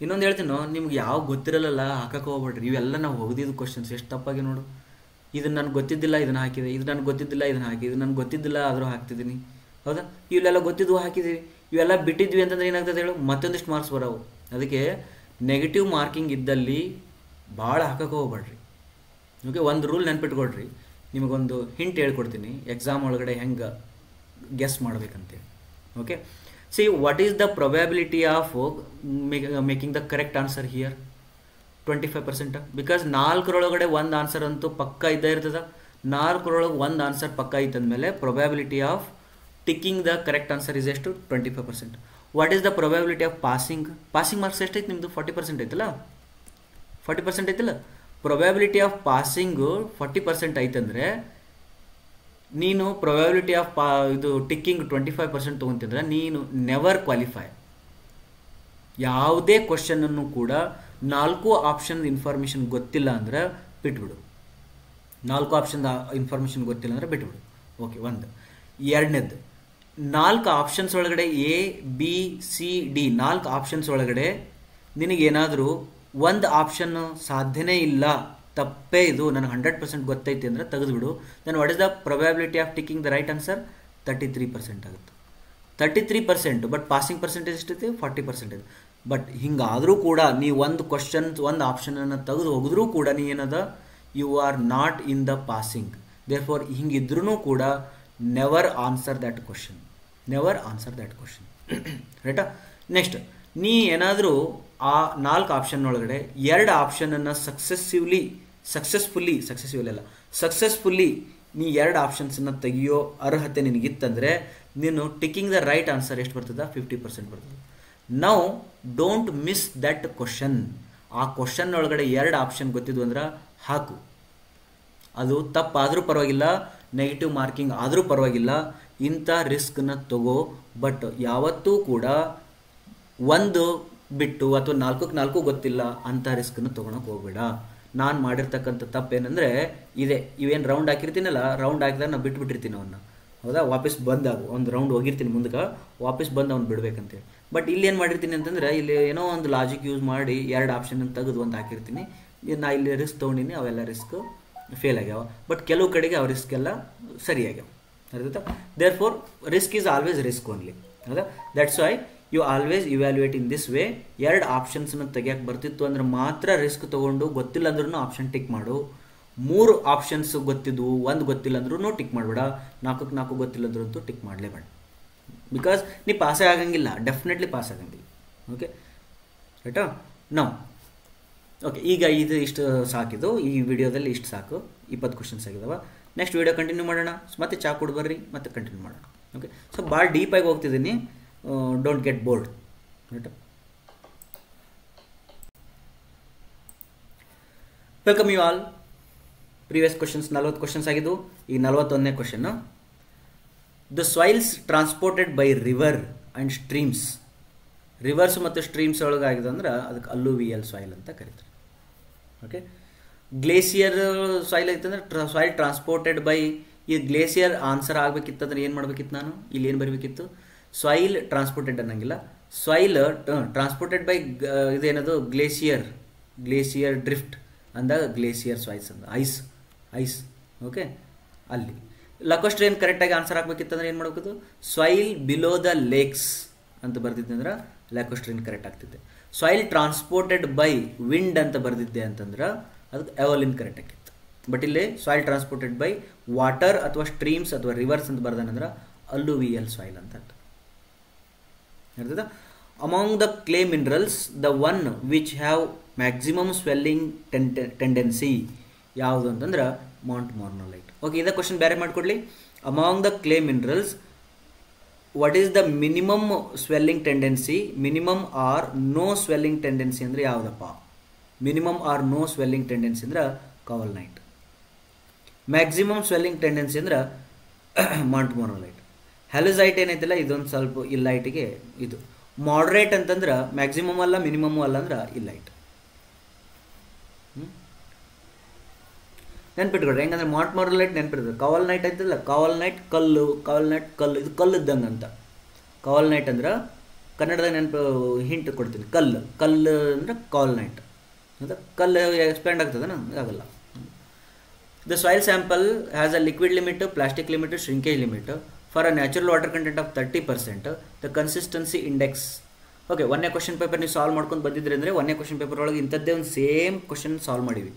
ಇನ್ನೊಂದು ಹೇಳ್ತೀನೋ, ನಿಮ್ಗೆ ಯಾವ ಗೊತ್ತಿರಲ್ಲ ಹಾಕಕ್ಕೆ ಹೋಗ್ಬೇಡ್ರಿ. ಇವೆಲ್ಲ ನಾವು ಓದಿದ ಕ್ವಶನ್ಸ್ ಎಷ್ಟು ತಪ್ಪಾಗಿ ನೋಡು. ಇದನ್ನು ನನಗೆ ಗೊತ್ತಿದ್ದಿಲ್ಲ ಇದನ್ನು ಹಾಕಿದೆ, ಇದು ನನಗೆ ಗೊತ್ತಿದ್ದಿಲ್ಲ ಇದನ್ನು ಹಾಕಿದೆ, ಇದು ನನಗೆ ಗೊತ್ತಿದ್ದಿಲ್ಲ ಆದರೂ ಹಾಕ್ತಿದ್ದೀನಿ. ಹೌದಾ? ಇವೆಲ್ಲ ಗೊತ್ತಿದ್ವು ಹಾಕಿದ್ದೀವಿ, ಇವೆಲ್ಲ ಬಿಟ್ಟಿದ್ವಿ ಅಂತಂದ್ರೆ ಏನಾಗ್ತದೆ ಹೇಳು, ಮತ್ತೊಂದಿಷ್ಟು ಮಾರ್ಕ್ಸ್ ಬರೋವು. ಅದಕ್ಕೆ ನೆಗೆಟಿವ್ ಮಾರ್ಕಿಂಗ್ ಇದ್ದಲ್ಲಿ ಭಾಳ ಹಾಕಕ್ಕೆ ಹೋಗ್ಬೇಡ್ರಿ. ಓಕೆ, ಒಂದು ರೂಲ್ ನೆನ್ಪಿಟ್ಕೊಡ್ರಿ. ನಿಮಗೊಂದು ಹಿಂಟ್ ಹೇಳ್ಕೊಡ್ತೀನಿ ಎಕ್ಸಾಮ್ ಒಳಗಡೆ ಹೆಂಗೆ ಗೆಸ್ ಮಾಡ್ಬೇಕಂತೇಳಿ. Okay, see what is the probability of making the correct answer here? 25%. Because 4ರೊಳಗಡೆ ಒಂದು ಆನ್ಸರ್ ಅಂತೂ ಪಕ್ಕ ಇದ್ದೇ ಇರ್ತದೆ. 4ರೊಳಗೆ ಒಂದು ಆನ್ಸರ್ ಪಕ್ಕ ಇತ್ತಂದಮೇಲೆ probability of ticking the correct answer is ಎಷ್ಟು? 25%. What is the probability of passing marks ಎಷ್ಟೈತೆ ನಿಮ್ಮದು? 40% ಐತಲ್ಲ, 40% ಐತಲ್ಲ. ಪ್ರೊಬ್ಯಾಬಿಲಿಟಿ ಆಫ್ ಪಾಸಿಂಗು 40% ಐತಂದರೆ ನೀನು ಪ್ರೊಬ್ಯಾಬಿಲಿಟಿ ಆಫ್ ಇದು ಟಿಕ್ಕಿಂಗ್ 25% ತೊಗೊಂತಿದ್ರೆ ನೀನು ನೆವರ್ ಕ್ವಾಲಿಫೈ. ಯಾವುದೇ ಕ್ವಶನನ್ನು ಕೂಡ 4 ಆಪ್ಷನ್ ಇನ್ಫಾರ್ಮೇಷನ್ ಗೊತ್ತಿಲ್ಲ ಅಂದರೆ ಬಿಟ್ಬಿಡು. 4 ಆಪ್ಷನ್ ಇನ್ಫಾರ್ಮೇಷನ್ ಗೊತ್ತಿಲ್ಲ ಅಂದರೆ ಬಿಟ್ಬಿಡು. ಓಕೆ, ಒಂದು. ಎರಡನೇದು, 4 ಆಪ್ಷನ್ಸ್ ಒಳಗಡೆ A B C D 4 options ಒಳಗಡೆ ನಿನಗೇನಾದರೂ ಒಂದು ಆಪ್ಷನ್ ಸಾಧ್ಯನೇ ಇಲ್ಲ, ತಪ್ಪೇ ಇದು, ನನಗೆ 100% ಗೊತ್ತೈತಿ ಅಂದರೆ ತೆಗೆದುಬಿಡು. Then what is the probability of ticking the right answer? 33% ಆಗುತ್ತೆ. 33%. ಬಟ್ ಪಾಸಿಂಗ್ ಪರ್ಸೆಂಟೇಜ್ ಎಷ್ಟೈತಿ? 40%. ಬಟ್ ಹಿಂಗಾದರೂ ಕೂಡ ನೀವು ಒಂದು ಕ್ವಶನ್ ಒಂದು ಆಪ್ಷನನ್ನು ತೆಗೆದು ಹೋಗಿದ್ರೂ ಕೂಡ ನೀ ಏನದ, you are not in the passing. Therefore ಹಿಂಗಿದ್ರೂ ಕೂಡ never answer that question, never answer that question. ರೈಟಾ? ನೆಕ್ಸ್ಟ್, ನೀ ಏನಾದರೂ ಆ 4 ಆಪ್ಷನ್ ಒಳಗಡೆ 2 ಆಪ್ಷನನ್ನು ಸಕ್ಸಸ್ಫುಲ್ಲಿ ನೀ 2 ಆಪ್ಷನ್ಸನ್ನು ತೆಗಿಯೋ ಅರ್ಹತೆ ನಿನಗಿತ್ತಂದರೆ ನೀನು ಟಿಕ್ಕಿಂಗ್ ದ ರೈಟ್ ಆನ್ಸರ್ ಎಷ್ಟು ಬರ್ತದೆ? 50% ಬರ್ತದೆ. Now don't miss that question. ಆ ಕ್ವಶನ್ ಒಳಗಡೆ 2 ಆಪ್ಷನ್ ಗೊತ್ತಿದ್ವು ಅಂದ್ರೆ ಹಾಕು. ಅದು ತಪ್ಪಾದರೂ ಪರವಾಗಿಲ್ಲ, ನೆಗೆಟಿವ್ ಮಾರ್ಕಿಂಗ್ ಆದರೂ ಪರವಾಗಿಲ್ಲ, ಇಂಥ ರಿಸ್ಕನ್ನ ತಗೋ. ಬಟ್ ಯಾವತ್ತೂ ಕೂಡ ಒಂದು ಬಿಟ್ಟು ಅಥವಾ 4 ಗೊತ್ತಿಲ್ಲ ಅಂಥ ರಿಸ್ಕನ್ನು ತೊಗೊಳಕ್ಕೆ ಹೋಗ್ಬೇಡ. ನಾನು ಮಾಡಿರ್ತಕ್ಕಂಥ ತಪ್ಪೇನೆಂದರೆ ಇವೇನು ರೌಂಡ್ ಹಾಕಿರ್ತೀನಲ್ಲ, ರೌಂಡ್ ಹಾಕಿದಾಗ ನಾನು ಬಿಟ್ಬಿಟ್ಟಿರ್ತೀನಿ ಅವನ್ನ. ಹೌದಾ? ವಾಪಸ್ ಬಂದಾಗ ಒಂದು ರೌಂಡ್ ಹೋಗಿರ್ತೀನಿ ಮುಂದಕ್ಕೆ, ವಾಪಸ್ ಬಂದು ಅವ್ನು ಬಿಡ್ಬೇಕಂತೇಳಿ. ಬಟ್ ಇಲ್ಲಿ ಏನು ಮಾಡಿರ್ತೀನಿ ಅಂತಂದರೆ, ಇಲ್ಲಿ ಏನೋ ಒಂದು ಲಾಜಿಕ್ ಯೂಸ್ ಮಾಡಿ 2 ಆಪ್ಷನ್ ತೆಗೆದು ಒಂದು ಹಾಕಿರ್ತೀನಿ. ನಾ ಇಲ್ಲಿ ರಿಸ್ಕ್ ತೊಗೊಂಡಿನಿ, ಅವೆಲ್ಲ ರಿಸ್ಕ್ ಫೇಲ್ ಆಗ್ಯಾವ. ಬಟ್ ಕೆಲವು ಕಡೆಗೆ ಅವು ರಿಸ್ಕ್ ಎಲ್ಲ ಸರಿಯಾಗ್ಯಾವ. ಅರ್ಥಾಯ್ತಾ? Therefore risk is always risk only. ಹೌದಾ? That's why you always evaluate in this way. 2 ಆಪ್ಷನ್ಸ್ನ ತೆಗಿಯಕ್ಕೆ ಬರ್ತಿತ್ತು ಅಂದ್ರೆ ಮಾತ್ರ ರಿಸ್ಕ್ ತೊಗೊಂಡು, ಗೊತ್ತಿಲ್ಲ ಅಂದ್ರೂ ಆಪ್ಷನ್ ಟಿಕ್ ಮಾಡು. 3 ಆಪ್ಷನ್ಸ್ ಗೊತ್ತಿದ್ವು, 1 ಗೊತ್ತಿಲ್ಲ ಅಂದ್ರೂ ಟಿಕ್ ಮಾಡಬೇಡ. 4 ಗೊತ್ತಿಲ್ಲ ಅಂದ್ರೂ ಟಿಕ್ ಮಾಡಲೇಬೇಡ. ಬಿಕಾಸ್ ನೀ ಪಾಸೇ ಆಗಂಗಿಲ್ಲ, ಡೆಫಿನೆಟ್ಲಿ ಪಾಸ್ ಆಗಂಗಿಲ್ಲ. ಓಕೆ, ರೈಟಾ? ನಾವು ಓಕೆ, ಈಗ ಇಷ್ಟು ಸಾಕಿದು. ಈ ವಿಡಿಯೋದಲ್ಲಿ ಇಷ್ಟು ಸಾಕು. 20 ಕ್ವಶನ್ಸ್ ಆಗಿದಾವ. ನೆಕ್ಸ್ಟ್ ವಿಡಿಯೋ ಕಂಟಿನ್ಯೂ ಮಾಡೋಣ. ಮತ್ತೆ ಚಾ ಕುಡಿ ಬರ್ರಿ, ಮತ್ತೆ ಕಂಟಿನ್ಯೂ ಮಾಡೋಣ. ಓಕೆ, ಸೊ ಭಾಳ ಡೀಪಾಗಿ ಹೋಗ್ತಿದ್ದೀನಿ. Don't get bored. ರೈಟಾ? Welcome you all. Previous questions 40 questions ಆಗಿದ್ದು. ಈ 41ನೇ question. The soils transported by river and streams. Rivers ಮತ್ತು ಸ್ಟ್ರೀಮ್ಸ್ ಒಳಗಾಗಿದೆ ಅಂದ್ರೆ ಅದಕ್ಕೆ ಅಲ್ಲುವಿಯಲ್ ಸಾಯಿಲ್ ಅಂತ ಕರೀತಾರೆ. ಓಕೆ, ಗ್ಲೇಸಿಯರ್ ಸಾಯಿಲ್ ಐತಂದ್ರೆ ಸಾಯಿಲ್ ಟ್ರಾನ್ಸ್ಪೋರ್ಟೆಡ್ ಬೈ. ಈ ಗ್ಲೇಸಿಯರ್ ಆನ್ಸರ್ ಆಗಬೇಕಿತ್ತಂದ್ರೆ ಏನು ಮಾಡಬೇಕಿತ್ತು ನಾನು? ಇಲ್ಲಿ ಏನು ಬರಬೇಕಿತ್ತು? ಸಾಯಿಲ್ ಟ್ರಾನ್ಸ್ಪೋರ್ಟೆಡ್ ಅನ್ನಂಗಿಲ್ಲ, ಸಾಯಿಲ್ ಟ್ರಾನ್ಸ್ಪೋರ್ಟೆಡ್ ಬೈ ಇದೇನದು ಗ್ಲೇಸಿಯರ್ ಡ್ರಿಫ್ಟ್ ಅಂದಾಗ ಗ್ಲೇಸಿಯರ್ ಸಾಯಿಲ್ಸ್ ಅಂದ ಐಸ್. ಓಕೆ, ಅಲ್ಲಿ ಲಕೋಸ್ಟ್ರೇನ್ ಕರೆಕ್ಟಾಗಿ ಆನ್ಸರ್ ಆಗಬೇಕಿತ್ತಂದ್ರೆ ಏನು ಮಾಡಬೇಕು? ಸಾಯಿಲ್ ಬಿಲೋ ದ ಲೇಕ್ಸ್ ಅಂತ ಬರ್ದಿದ್ದೆ ಅಂದ್ರೆ ಲ್ಯಾಕೋಸ್ಟ್ರೀನ್ ಕರೆಕ್ಟ್ ಆಗ್ತಿದ್ದೆ. ಸಾಯಿಲ್ ಟ್ರಾನ್ಸ್ಪೋರ್ಟೆಡ್ ಬೈ ವಿಂಡ್ ಅಂತ ಬರ್ದಿದ್ದೆ ಅಂತಂದ್ರೆ ಅದಕ್ಕೆ ಎವಲಿನ್ ಕರೆಕ್ಟ್ ಆಗಿತ್ತು. ಬಟ್ ಇಲ್ಲಿ ಸಾಯಿಲ್ ಟ್ರಾನ್ಸ್ಪೋರ್ಟೆಡ್ ಬೈ ವಾಟರ್ ಅಥವಾ ಸ್ಟ್ರೀಮ್ಸ್ ಅಥವಾ ರಿವರ್ಸ್ ಅಂತ ಬರ್ದಾನಂದ್ರೆ ಅಲ್ಲುವಿಯಲ್ ಸಾಯಿಲ್ ಅಂತ ಅರ್ಥ. ಅರ್ಥದ? Among the clay minerals the one which have maximum swelling tendency ಯಾವುದು ಅಂತಂದ್ರೆ ಮೌಂಟ್ ಮಾರ್ನೋಲೈಟ್. ಓಕೆ, ಇದೇ ಕ್ವಶನ್ ಬೇರೆ ಮಾಡಿಕೊಡ್ಲಿ. Among the clay minerals what is the minimum swelling tendency? minimum or no swelling tendency ಅಂದ್ರೆ ಯಾವುದಪ್ಪ? minimum or no swelling tendency ಅಂದ್ರೆ ಕಾವಲ್ನೈಟ್. Maximum swelling tendency ಅಂದ್ರೆ Mount ಮಾರ್ನೋಲೈಟ್. ಹ್ಯಾಲುಸೈಟ್ ಏನೈತಿಲ್ಲ ಇದೊಂದು ಸ್ವಲ್ಪ ಇಲ್ಲೈಟಿಗೆ ಇದು. ಮಾಡ್ರೇಟ್ ಅಂತಂದ್ರೆ ಮ್ಯಾಕ್ಸಿಮಮ್ ಅಲ್ಲ ಮಿನಿಮಮ್ ಅಲ್ಲ ಅಂದ್ರೆ ಇಲ್ಲೈಟ್. ನೆನ್ಪಿಟ್ಕೊಡ್ರಿ ಹೆಂಗಂದ್ರೆ ಮೌಂಟ್ ಮಾರ್ನೋಲೈಟ್ ನೆನ್ಪಿರ್ತದೆ. ಕಾವಲ್ನೈಟ್ ಐತಲ್ಲ, ಕಾವಲ್ನೈಟ್ ಕಲ್ಲು ಇದು ಕಲ್ಲು ಇದ್ದಂಗೆ ಅಂತ. ಕಾವಲ್ನೈಟ್ ಅಂದ್ರೆ ಕನ್ನಡದಾಗ ನೆನಪು ಹಿಂಟ್ ಕೊಡ್ತೀನಿ. ಕಲ್ಲು ಅಂದರೆ ಕಾಲ್ ನೈಟ್ ಅಂತ. ಕಲ್ಲು ಎಕ್ಸ್ಪ್ಯಾಂಡ್ ಆಗ್ತದನ? ಆಗಲ್ಲ. The soil sample has a liquid limit, plastic limit, shrinkage limit. For a natural water content of 30%, the consistency index. Okay, ಒಂದನೇ ಕ್ವಶನ್ ಪೇಪರ್ ನೀವು ಸಾಲ್ವ್ ಮಾಡ್ಕೊಂಡು ಬಂದಿದ್ರಿ ಅಂದರೆ ಒಂದನೇ ಕ್ವಶನ್ ಪೇಪರ್ ಒಳಗೆ ಇಂಥದ್ದೇ ಒಂದು ಸೇಮ್ ಕ್ವಶನ್ ಸಾಲ್ವ್ ಮಾಡಿವಿ.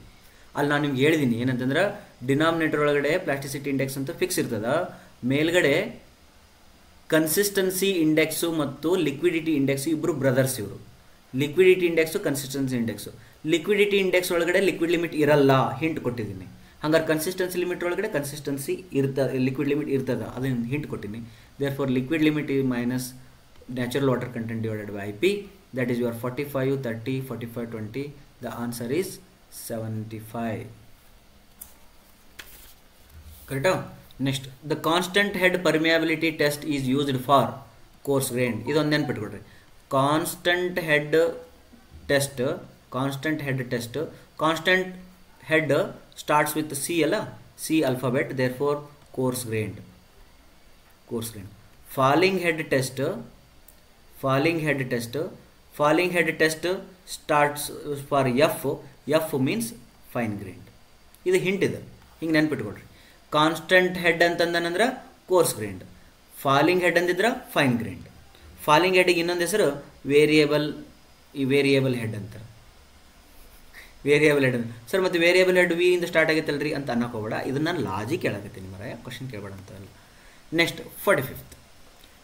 ಅಲ್ಲಿ ನಾನು ನಿಮ್ಗೆ ಹೇಳಿದ್ದೀನಿ ಏನಂತಂದ್ರೆ ಡಿನಾಮಿನೇಟರ್ ಒಳಗಡೆ ಪ್ಲಾಸ್ಟಿಸಿಟಿ ಇಂಡೆಕ್ಸ್ ಅಂತ ಫಿಕ್ಸ್ ಇರ್ತದ, ಮೇಲ್ಗಡೆ ಕನ್ಸಿಸ್ಟೆನ್ಸಿ ಇಂಡೆಕ್ಸು ಮತ್ತು ಲಿಕ್ವಿಡಿಟಿ ಇಂಡೆಕ್ಸು ಇಬ್ಬರು ಬ್ರದರ್ಸ್ ಇವರು. Liquidity index, consistency index. Liquidity index ಒಳಗಡೆ ಲಿಕ್ವಿಡ್ ಲಿಮಿಟ್ ಇರಲ್ಲ, ಹಿಂಟ್ ಕೊಟ್ಟಿದ್ದೀನಿ. ಹಂಗಾರೆ ಕನ್ಸಿಸ್ಟೆನ್ಸಿ ಲಿಮಿಟ್ ಒಳಗಡೆ ಕನ್ಸಿಸ್ಟೆನ್ಸಿ ಇರ್ತದೆ, ಲಿಕ್ವಿಡ್ ಲಿಮಿಟ್ ಇರ್ತದೆ, ಅದನ್ನು ಹಿಂಟ್ ಕೊಟ್ಟಿನಿ. ದೇರ್ ಫಾರ್ ಲಿಕ್ವಿಡ್ ಲಿಮಿಟ್ ಈ minus natural water content divided by IP, that is your 45, 30, 45, 20. The answer is 75. Correct? Next, the constant head permeability test is used for coarse grained. ಇದೊಂದು ನೆನ್ಪಿಟ್ಕೊಡ್ರಿ. Constant head test, constant head starts with C ಅಲ್ಲ, C alphabet, therefore coarse grained. Falling head test starts for F means fine grained. ಇದು hint ಇದೆ, ಹಿಂಗೆ ನೆನ್ಪಿಟ್ಕೊಡ್ರಿ. Constant head ಅಂತಂದನಂದ್ರೆ coarse grained, falling head ಅಂದಿದ್ರೆ fine grained. Falling ಹೆಡ್ಗೆ ಇನ್ನೊಂದು ಹೆಸರು ವೇರಿಯೇಬಲ್ ಹೆಡ್ ಅಂತಾರೆ. ವೇರಿಯೇಬಲ್ ಹೆಡ್ ಸರ್, ಮತ್ತು ವೇರಿಯೇಬಲ್ ಹೆಡ್ ವಿ ಇಂದ ಸ್ಟಾರ್ಟ್ ಆಗೈತಲ್ರಿ ಅಂತ ಅನ್ನೋಕೆ ಹೋಗ್ಬೇಡ, ಇದನ್ನ ನಾನು ಲಾಜಿಕ್ ಹೇಳಕತ್ತೀನಿ ಮರ, ಕ್ವಶನ್ ಕೇಳಬೇಡ ಅಂತಲ್ಲ. Next 45th.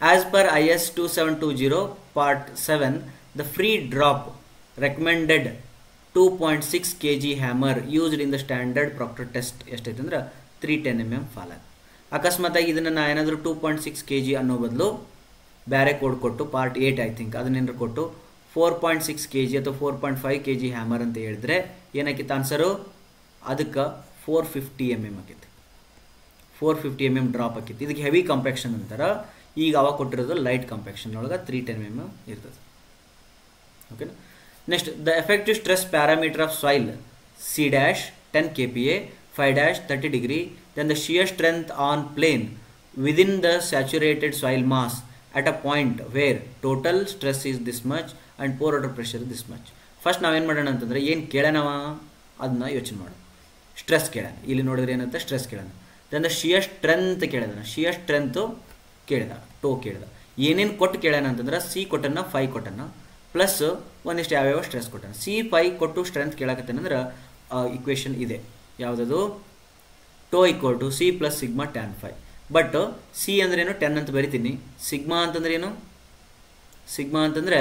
As per IS 2720 part 7, the free drop recommended 2.6 kg hammer used in the standard Proctor test ಎಷ್ಟೈತೆ ಅಂದ್ರೆ 310 mm fall. ಅಕಸ್ಮಾತಾಗಿ ಇದನ್ನು ನಾ ಏನಾದರೂ 2.6 kg ಅನ್ನೋ ಬದಲು ಬೇರೆ ಕೋಡ್ ಕೊಟ್ಟು ಪಾರ್ಟ್ 8 ಐ ಥಿಂಕ್ ಅದನ್ನೇನಾರು ಕೊಟ್ಟು 4.6 kg ಅಥವಾ 4.5 kg ಹ್ಯಾಮರ್ ಅಂತ ಹೇಳಿದ್ರೆ ಏನಾಕಿತ್ತು ಆನ್ಸರು? ಅದಕ್ಕೆ 450 mm ಆಕೈತಿ. 450 mm ಡ್ರಾಪ್ ಆಕೈತಿ. ಇದಕ್ಕೆ ಹೆವಿ ಕಾಂಪ್ಯಾಕ್ಷನ್ ಅಂತಾರೆ. ಈಗ ಅವಾಗ ಕೊಟ್ಟಿರೋದು ಲೈಟ್ ಕಾಂಪ್ಯಾಕ್ಷನ್ ಒಳಗೆ 310 mm ಇರ್ತದೆ. ಓಕೆನಾ? Next, the effective stress parameter of soil C' 10 kPa, 5' 30 degree, then the shear strength on plane within the saturated soil mass at a point where total stress is this much and pore water pressure this much. First ನಾವೇನು ಮಾಡೋಣ ಅಂತಂದರೆ, ಏನು ಕೇಳೋಣವ ಅದನ್ನ ಯೋಚನೆ ಮಾಡೋಣ. Stress ಕೇಳೋಣ, ಇಲ್ಲಿ ನೋಡಿದ್ರೆ ಏನಂತ ಸ್ಟ್ರೆಸ್ ಕೇಳೋಣ. ದೆನ್ ದ ಶಿಯರ್ ಸ್ಟ್ರೆಂತ್ ಕೇಳಿದಾನ, ಶಿಯರ್ ಸ್ಟ್ರೆಂತು ಕೇಳಿದ, ಟೋ ಕೇಳಿದ. ಏನೇನು ಕೊಟ್ಟು ಕೇಳೋಣ ಅಂತಂದ್ರೆ C ಕೊಟ್ಟನ್ನ 5 ಕೊಟ್ಟನ್ನ ಪ್ಲಸ್ ಒಂದಿಷ್ಟು ಯಾವ್ಯಾವ ಸ್ಟ್ರೆಸ್ ಕೊಟ್ಟನ. C5 ಕೊಟ್ಟು ಸ್ಟ್ರೆಂತ್ ಕೇಳಕತ್ತೇನಂದ್ರೆ ಇಕ್ವೇಷನ್ ಇದೆ, ಯಾವುದದು? Tau equal to C plus sigma tan 5. But C ಅಂದ್ರೇನು 10 ಅಂತ ಬರಿತೀನಿ. ಸಿಗ್ಮಾ ಅಂತಂದ್ರೆ ಏನು? ಸಿಗ್ಮಾ ಅಂತಂದರೆ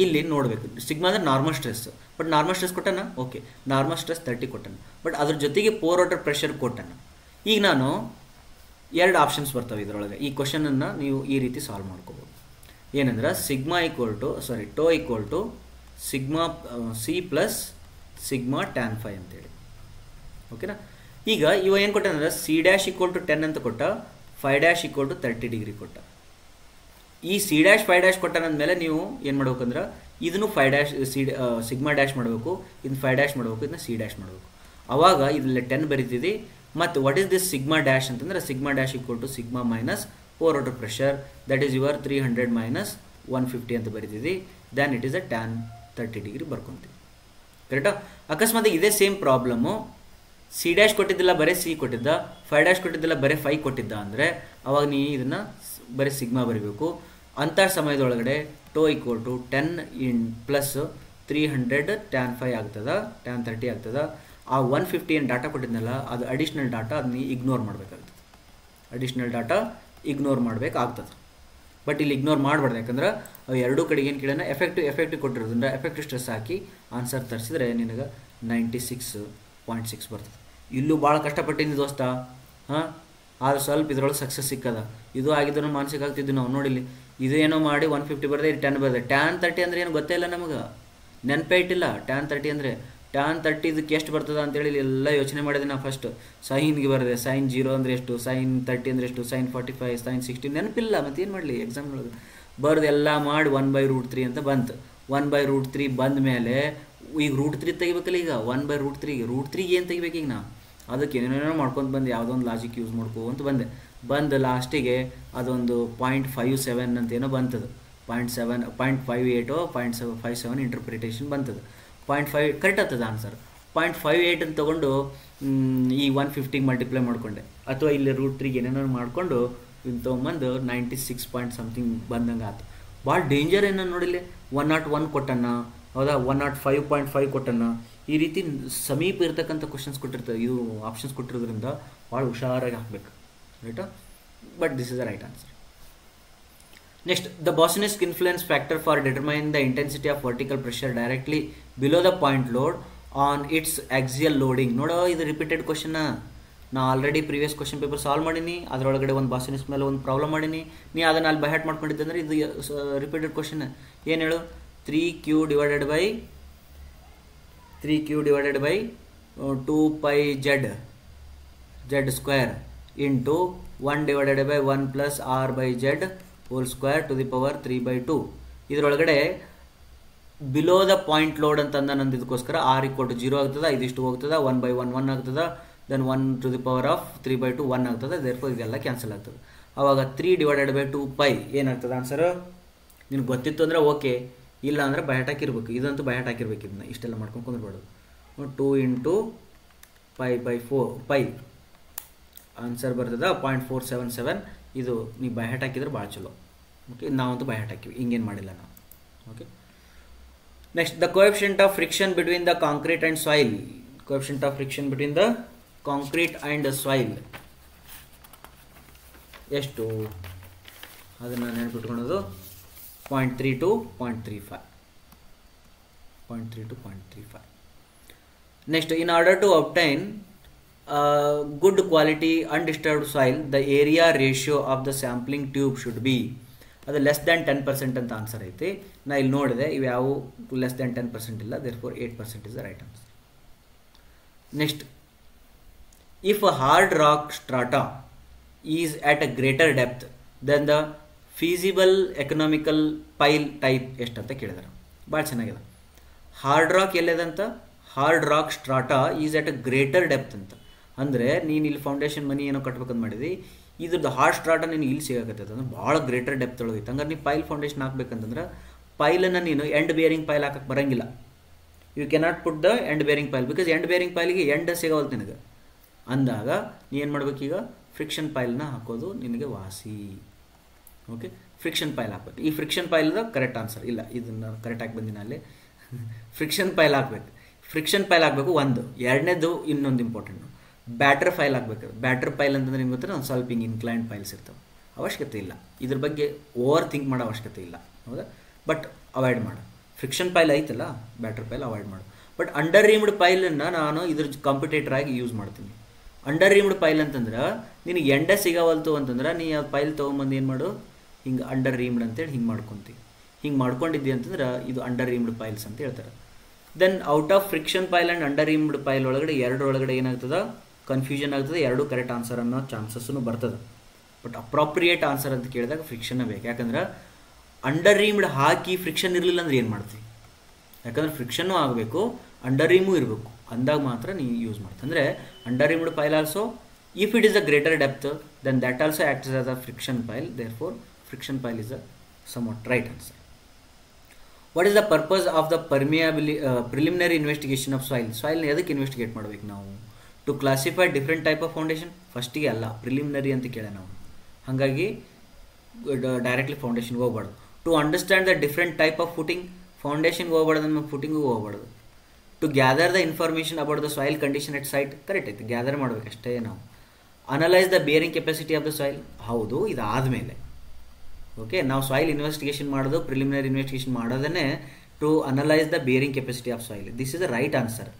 ಇಲ್ಲಿ ನೋಡಬೇಕು. ಸಿಗ್ಮಾ ಅಂದರೆ normal stress, but normal stress ಕೊಟ್ಟನ, ಓಕೆ, ನಾರ್ಮಲ್ ಸ್ಟ್ರೆಸ್ 30 ಕೊಟ್ಟನ, ಬಟ್ ಅದ್ರ ಜೊತೆಗೆ ಪೋರ್ ವಾಟರ್ ಪ್ರೆಷರ್ ಕೊಟ್ಟನ. ಈಗ ನಾನು 2 ಆಪ್ಷನ್ಸ್ ಬರ್ತವೆ ಇದರೊಳಗೆ. ಈ ಕ್ವಶನನ್ನು ನೀವು ಈ ರೀತಿ ಸಾಲ್ವ್ ಮಾಡ್ಕೋಬೋದು. ಏನಂದ್ರೆ sigma tau equal to sigma C plus sigma tan 5 ಅಂತೇಳಿ. ಓಕೆನಾ? ಈಗ ಇವ ಏನು ಕೊಟ್ಟಂದ್ರೆ C' ಈಕ್ವಲ್ ಟು 10 ಅಂತ ಕೊಟ್ಟ, 5' ಈಕ್ವಲ್ ಟು 30 ಡಿಗ್ರಿ ಕೊಟ್ಟ. ಈ C' 5' ಕೊಟ್ಟನಂದಮೇಲೆ ನೀವು ಏನು ಮಾಡ್ಬೇಕಂದ್ರೆ ಇದನ್ನು 5' ಸಿಗ್ಮಾ ಡ್ಯಾಶ್ ಮಾಡಬೇಕು, ಇದನ್ನ 5' ಮಾಡಬೇಕು, ಇದನ್ನ C' ಮಾಡಬೇಕು. ಅವಾಗ ಇದರಲ್ಲಿ 10 ಬರೀತಿದ್ದಿ. ಮತ್ತು what is this sigma dash ಅಂತಂದ್ರೆ sigma dash equal to sigma minus pore water pressure, that is your 300 minus 150 ಅಂತ ಬರೀತಿದ್ದಿ. Then it is a tan 30 degree ಬರ್ಕೊತೀವಿ. ಕರೆಕ್ಟಾ? ಅಕಸ್ಮಾತ್ ಇದೇ ಸೇಮ್ ಪ್ರಾಬ್ಲಮ್ಮು C' ಕೊಟ್ಟಿದ್ದಿಲ್ಲ ಬರೀ C ಕೊಟ್ಟಿದ್ದ, 5' ಕೊಟ್ಟಿದ್ದಿಲ್ಲ ಬರೀ 5 ಕೊಟ್ಟಿದ್ದ ಅಂದರೆ ಅವಾಗ ನೀವು ಇದನ್ನು ಬರೀ ಸಿಗ್ಮಾ ಬರೀಬೇಕು. ಅಂಥ ಸಮಯದೊಳಗಡೆ tau equal to 10 in plus 300 tan 5 ಆಗ್ತದೆ, ಟ್ಯಾನ್ 30 ಆಗ್ತದೆ. ಆ 150 ಏನು ಡಾಟಾ ಕೊಟ್ಟಿದ್ನಲ್ಲ ಅದು ಅಡಿಷ್ನಲ್ ಡಾಟಾ, ಅದನ್ನ ಇಗ್ನೋರ್ ಮಾಡಬೇಕಾಗ್ತದೆ. ಅಡಿಷ್ನಲ್ ಡಾಟಾ ಇಗ್ನೋರ್ ಮಾಡಬೇಕಾಗ್ತದೆ. ಬಟ್ ಇಲ್ಲಿ ಇಗ್ನೋರ್ ಮಾಡಬಾರ್ದು, ಯಾಕಂದ್ರೆ ಅವು ಎರಡೂ ಕಡೆಗೆ ಏನು ಕೇಳೋಣ, ಎಫೆಕ್ಟಿವ್ ಕೊಟ್ಟಿರೋದ್ರಿಂದ ಎಫೆಕ್ಟಿವ್ ಸ್ಟ್ರೆಸ್ ಹಾಕಿ ಆನ್ಸರ್ ತರಿಸಿದ್ರೆ ನಿನಗೆ 96.6 ಬರ್ತದೆ. ಇಲ್ಲೂ ಭಾಳ ಕಷ್ಟಪಟ್ಟಿನಿ ದೋಸ್ತ, ಹಾಂ, ಆದ್ರೆ ಸ್ವಲ್ಪ ಇದ್ರೊಳಗೆ ಸಕ್ಸಸ್ ಸಿಕ್ಕದ. ಇದು ಆಗಿದ್ದನ್ನು ಮಾನಸಿಕ ಆಗ್ತಿದ್ವಿ ನಾವು. ನೋಡಿಲ್ಲಿ ಇದು ಏನೋ ಮಾಡಿ 150 ಬರದೆ, ಇದು 10 ಬರದೆ. ಟ್ಯಾನ್ 30 ಅಂದರೆ ಏನು ಗೊತ್ತೇ ಇಲ್ಲ ನಮಗೆ, ನೆನಪೇ ಇಟ್ಟಿಲ್ಲ. ಟ್ಯಾನ್ 30 ಅಂದರೆ ಟ್ಯಾನ್ 30 ಇದಕ್ಕೆ ಎಷ್ಟು ಬರ್ತದೆ ಅಂತೇಳಿ ಎಲ್ಲ ಯೋಚನೆ ಮಾಡಿದೆ ನಾವು. ಫಸ್ಟ್ ಸೈನ್ಗೆ ಬರದೆ, ಸೈನ್ 0 ಅಂದರೆ ಎಷ್ಟು, ಸೈನ್ 30 ಅಂದರೆ ಎಷ್ಟು, ಸೈನ್ 45, ಸೈನ್ 60 ನೆನಪಿಲ್ಲ. ಮತ್ತು ಏನು ಮಾಡಲಿ, ಎಕ್ಸಾಮ್ನೊಳಗೆ ಬರೆದು ಎಲ್ಲ ಮಾಡಿ 1/√3 ಅಂತ ಬಂತು. 1/√3 ಬಂದ ಮೇಲೆ ಈಗ √3 ತೆಗಿಬೇಕಲ್ಲ. ಈಗ 1/√3 √3 ಏನು ತೆಗಿಬೇಕು ಈಗ ನಾವು? ಅದಕ್ಕೆ ಏನೇನೋ ಮಾಡ್ಕೊಂಡು ಬಂದು ಯಾವುದೋ ಒಂದು ಲಾಜಿಕ್ ಯೂಸ್ ಮಾಡ್ಕೊ ಅಂತ ಬಂದು ಲಾಸ್ಟಿಗೆ ಅದೊಂದು 0.57 ಅಂತೇನೋ ಬಂತದು. 0.7 0.58 0.57 ಇಂಟರ್ಪ್ರಿಟೇಷನ್ ಬಂತದೆ. 0.5 ಕರೆಕ್ಟ್ ಆಗ್ತದೆ ಆನ್ಸರ್. 0.58 ಅಂತ ತೊಗೊಂಡು ಈ 150 ಮಲ್ಟಿಪ್ಲೈ ಮಾಡಿಕೊಂಡೆ, ಅಥವಾ ಇಲ್ಲಿ √3 ಏನೇನೋ ಮಾಡಿಕೊಂಡು ಇಲ್ಲಿ ತೊಗೊಂಬಂದು 96 ಪಾಯಿಂಟ್ ಸಮಥಿಂಗ್ ಬಂದಂಗೆ ಆಯ್ತು. ಭಾಳ ಡೇಂಜರ್ ಏನೋ ನೋಡಿಲ್ಲಿ, 101 ಕೊಟ್ಟಣ್ಣ, ಹೌದಾ, 105.5 ಕೊಟ್ಟಣ್ಣ. ಈ ರೀತಿ ಸಮೀಪ ಇರ್ತಕ್ಕಂಥ ಕ್ವಶನ್ಸ್ ಕೊಟ್ಟಿರ್ತದೆ, ಇದು ಆಪ್ಷನ್ಸ್ ಕೊಟ್ಟಿರೋದ್ರಿಂದ ಭಾಳ ಹುಷಾರಾಗಿ ಹಾಕಬೇಕು, ರೈಟಾ. But this is the right answer. Next, the Boussinesq influence factor for determine the intensity of vertical pressure directly below the point load on its axial loading. ನೋಡೋ, ಇದು ರಿಪೀಟೆಡ್ ಕ್ವಶನ್. ನಾ already previous question paper solve ಮಾಡೀನಿ, ಅದರೊಳಗಡೆ ಒಂದು ಬಾಸಿನಿಸ್ಕ್ ಮೇಲೆ ಒಂದು problem ಮಾಡೀನಿ. ನೀ ಅದನ್ನು ಅಲ್ಲಿ ಬೈ ಹಾರ್ಟ್ ಮಾಡ್ಕೊಂಡಿದ್ದೆ ಅಂದರೆ ಇದು ರಿಪೀಟೆಡ್ ಕ್ವಶನ್. ಏನು ಹೇಳು, 3q divided by 2πz square into 1 divided by 1 plus r/z whole square to the power 3/2. ಇದರೊಳಗಡೆ ಬಿಲೋ ದ ಪಾಯಿಂಟ್ ಲೋಡ್ ಅಂತ ನಂದು, ಇದಕ್ಕೋಸ್ಕರ r = 0 ಆಗ್ತದೆ, ಇದಿಷ್ಟು ಹೋಗ್ತದೆ, 1/1 1 ಆಗ್ತದೆ, then 1 to the power of 3/2 1 ಆಗ್ತದೆ. ದೇರ್ಫೋರ್ ಇದೆಲ್ಲ ಕ್ಯಾನ್ಸಲ್ ಆಗ್ತದೆ. ಆವಾಗ 3 ಡಿವೈಡೆಡ್ ಬೈ 2π ಏನಾಗ್ತದೆ ಆನ್ಸರು? ನಿನ್ಗೆ ಗೊತ್ತಿತ್ತು ಅಂದರೆ ಓಕೆ, ಇಲ್ಲ ಅಂದರೆ ಬೈ ಹಾರ್ಟ್ ಹಾಕಿರ್ಬೇಕು. ಇದಂತೂ ಬೈ ಹಾರ್ಟ್ ಹಾಕಿರ್ಬೇಕು, ಇದನ್ನ ಇಷ್ಟೆಲ್ಲ ಮಾಡ್ಕೊಂಡು ಕುಂದ್ರಬಾರ್ದು. 2 ಇಂಟು π ಆನ್ಸರ್ ಬರ್ತದೆ 0.477. ಇದು ನೀವು ಬೈ ಹಾರ್ಟ್ ಹಾಕಿದ್ರೆ ಭಾಳ ಚಲೋ. ಓಕೆ, ನಾವಂತೂ ಬೈ ಹಾರ್ಟ್ ಹಾಕಿವಿ, ಹಿಂಗೇನು ಮಾಡಿಲ್ಲ ನಾವು. Okay, next, the coefficient of friction between the concrete and soil. Coefficient of friction between the concrete and soil ಎಷ್ಟು? ಅದನ್ನು ನೆನಪಿಟ್ಕೊಳ್ಳೋದು 0.3 to 0.35. Next, in order to obtain good quality undisturbed soil, the area ratio of the sampling tube should be, ಅದು less than 10% ಅಂತ answer ಐತಿ. ನಾ ಇಲ್ಲಿ ನೋಡಿದೆ, ಇವು ಯಾವ ಲೆಸ್ ದ್ಯಾನ್ 10% ಇಲ್ಲ, therefore 8% is the right answer. Next, if a hard rock strata is at a greater depth then the feasible economical pile type ಎಷ್ಟಂತ ಕೇಳಿದಾರೆ. ಭಾಳ ಚೆನ್ನಾಗಿದೆ. ಹಾರ್ಡ್ ರಾಕ್ ಎಲ್ಲದಂತ, hard rock strata is at a greater depth ಅಂತ. ಅಂದರೆ ನೀನು ಇಲ್ಲಿ foundation ಮನಿ ಏನೋ ಕಟ್ಬೇಕಂತ ಮಾಡಿದಿ, ಇದ್ರದ್ದು ಹಾರ್ಡ್ ಸ್ಟ್ರಾಟಾ ನೀನು ಇಲ್ಲಿ ಸಿಗಾಕತ್ತೈತೆ ಅಂದ್ರೆ ಭಾಳ ಗ್ರೇಟರ್ ಡೆಪ್ತ್ ಒಳಗೈತೆ. ಹಂಗಾರೆ ನೀವು ಪೈಲ್ ಫೌಂಡೇಶನ್ ಹಾಕ್ಬೇಕಂತಂದ್ರೆ ಪೈಲನ್ನು ನೀನು ಎಂಡ್ ಬೇರಿಂಗ್ ಪೈಲ್ ಹಾಕಕ್ಕೆ ಬರೋಂಗಿಲ್ಲ. You cannot put the end bearing pile, because end bearing ಪೈಲಿಗೆ ಎಂಡ್ ಸಿಗವಲ್ತು ನಿನಗೆ. ಅಂದಾಗ ನೀ ಏನು ಮಾಡ್ಬೇಕೀಗ, ಫ್ರಿಕ್ಷನ್ ಪೈಲ್ನ ಹಾಕೋದು ನಿನಗೆ ವಾಸಿ. ಓಕೆ, ಫ್ರಿಕ್ಷನ್ ಪೈಲ್ ಹಾಕ್ಬೇಕು. ಈ ಫ್ರಿಕ್ಷನ್ ಪೈಲ್ದ ಕರೆಕ್ಟ್ ಆನ್ಸರ್ ಇಲ್ಲ, ಇದನ್ನು ಕರೆಕ್ಟಾಗಿ ಬಂದಿನ ಅಲ್ಲಿ. ಫ್ರಿಕ್ಷನ್ ಪೈಲ್ ಹಾಕ್ಬೇಕು. ಫ್ರಿಕ್ಷನ್ ಪೈಲ್ ಹಾಕಬೇಕು ಒಂದು. ಎರಡನೇದು ಇನ್ನೊಂದು ಇಂಪಾರ್ಟೆಂಟ್, ಬ್ಯಾಟರ್ ಫೈಲ್ ಹಾಕ್ಬೇಕು. ಬ್ಯಾಟರ್ ಪೈಲ್ ಅಂತಂದ್ರೆ ನಿಮ್ಗೆ ಗೊತ್ತಿಲ್ಲ, ಒಂದು ಸ್ವಲ್ಪ ಹಿಂಗೆ ಇನ್ಕ್ಲೈನ್ಡ್ ಪೈಲ್ಸ್ ಇರ್ತವೆ. ಅವಶ್ಯಕತೆ ಇಲ್ಲ, ಇದ್ರ ಬಗ್ಗೆ ಓವರ್ ಥಿಂಕ್ ಮಾಡೋ ಅವಶ್ಯಕತೆ ಇಲ್ಲ, ಹೌದಾ. ಬಟ್ ಅವಾಯ್ಡ್ ಮಾಡು. ಫ್ರಿಕ್ಷನ್ ಪೈಲ್ ಐತಲ್ಲ, ಬ್ಯಾಟರ್ ಪೈಲ್ ಅವಾಯ್ಡ್ ಮಾಡು. ಬಟ್ ಅಂಡರ್ ರೀಮ್ಡ್ ಪೈಲನ್ನು ನಾನು ಇದ್ರ ಕಾಂಪಿಟೇಟರ್ ಆಗಿ ಯೂಸ್ ಮಾಡ್ತೀನಿ. ಅಂಡರ್ ರೀಮ್ಡ್ ಪೈಲ್ ಅಂತಂದ್ರೆ ನಿನಗೆ ಎಂಡೆ ಸಿಗವಲ್ತು ಅಂತಂದ್ರೆ ನೀ ಆ ಪೈಲ್ ತೊಗೊಂಬಂದು ಏನು ಮಾಡು, ಹಿಂಗೆ ಅಂಡರ್ ರೀಮ್ಡ್ ಅಂತೇಳಿ ಹಿಂಗೆ ಮಾಡ್ಕೊತೀವಿ. ಹಿಂಗೆ ಮಾಡ್ಕೊಂಡಿದ್ದಿ ಅಂತಂದ್ರೆ ಇದು ಅಂಡರ್ ರೀಮ್ಡ್ ಪೈಲ್ಸ್ ಅಂತ ಹೇಳ್ತಾರೆ. Then out of friction pile and under reamed pile ಒಳಗಡೆ ಎರಡರೊಳಗಡೆ ಏನಾಗ್ತದೆ, ಕನ್ಫ್ಯೂಷನ್ ಆಗ್ತದೆ. ಎರಡು ಕರೆಕ್ಟ್ ಆನ್ಸರ್ ಅನ್ನೋ ಚಾನ್ಸಸ್ಸೂ ಬರ್ತದೆ. ಬಟ್ ಅಪ್ರಾಪ್ರಿಯೇಟ್ ಆನ್ಸರ್ ಅಂತ ಕೇಳಿದಾಗ ಫ್ರಿಕ್ಷನ್ ಬೇಕು. ಯಾಕಂದ್ರೆ ಅಂಡರ್ ರೀಮ್ಡ್ ಹಾಕಿ ಫ್ರಿಕ್ಷನ್ ಇರಲಿಲ್ಲ ಅಂದ್ರೆ ಏನು ಮಾಡ್ತೀವಿ? ಯಾಕಂದ್ರೆ ಫ್ರಿಕ್ಷನ್ನೂ ಆಗಬೇಕು, ಅಂಡರ್ ರೀಮೂ ಇರಬೇಕು, ಅಂದಾಗ ಮಾತ್ರ ನೀವು ಯೂಸ್ ಮಾಡ್ತೀವಿ. ಅಂದರೆ under reamed pile also, if it is a greater depth then that also acts as a friction pile. Therefore friction pile is a somewhat right answer. What is the purpose of the preliminary investigation of soil? Soil ಎದಕ್ಕೆ investigate ಮಾಡ್ಬೇಕು ನಾವು? To classify different type of foundation. ಫಸ್ಟಿಗೆ ಅಲ್ಲ, preliminary ಅಂತ ಕೇಳ ನಾವು. ಹಾಗಾಗಿ directly ಫೌಂಡೇಶನ್ಗೆ ಹೋಗ್ಬಾರ್ದು. To understand the different type of footing. ಫೌಂಡೇಶನ್ಗೆ ಹೋಗ್ಬಾರ್ದು, ನಮ್ಮ ಫುಟಿಂಗಿಗೂ ಹೋಗ್ಬಾರ್ದು. To gather the information about the soil condition at site. Correct ಐತೆ, ಗ್ಯಾದರ್ ಮಾಡ್ಬೇಕಷ್ಟೇ ನಾವು. Analyse the bearing capacity of the soil. ಹೌದು, ಇದಾದಮೇಲೆ ಓಕೆ, ನಾವು ಸಾಯಿಲ್ ಇನ್ವೆಸ್ಟಿಗೇಷನ್ ಮಾಡೋದು, ಪ್ರಿಲಿಮಿನರಿ ಇನ್ವೆಸ್ಟಿಗೇಷನ್ ಮಾಡೋದನ್ನೇ to analyse the bearing capacity of soil. This is the right answer.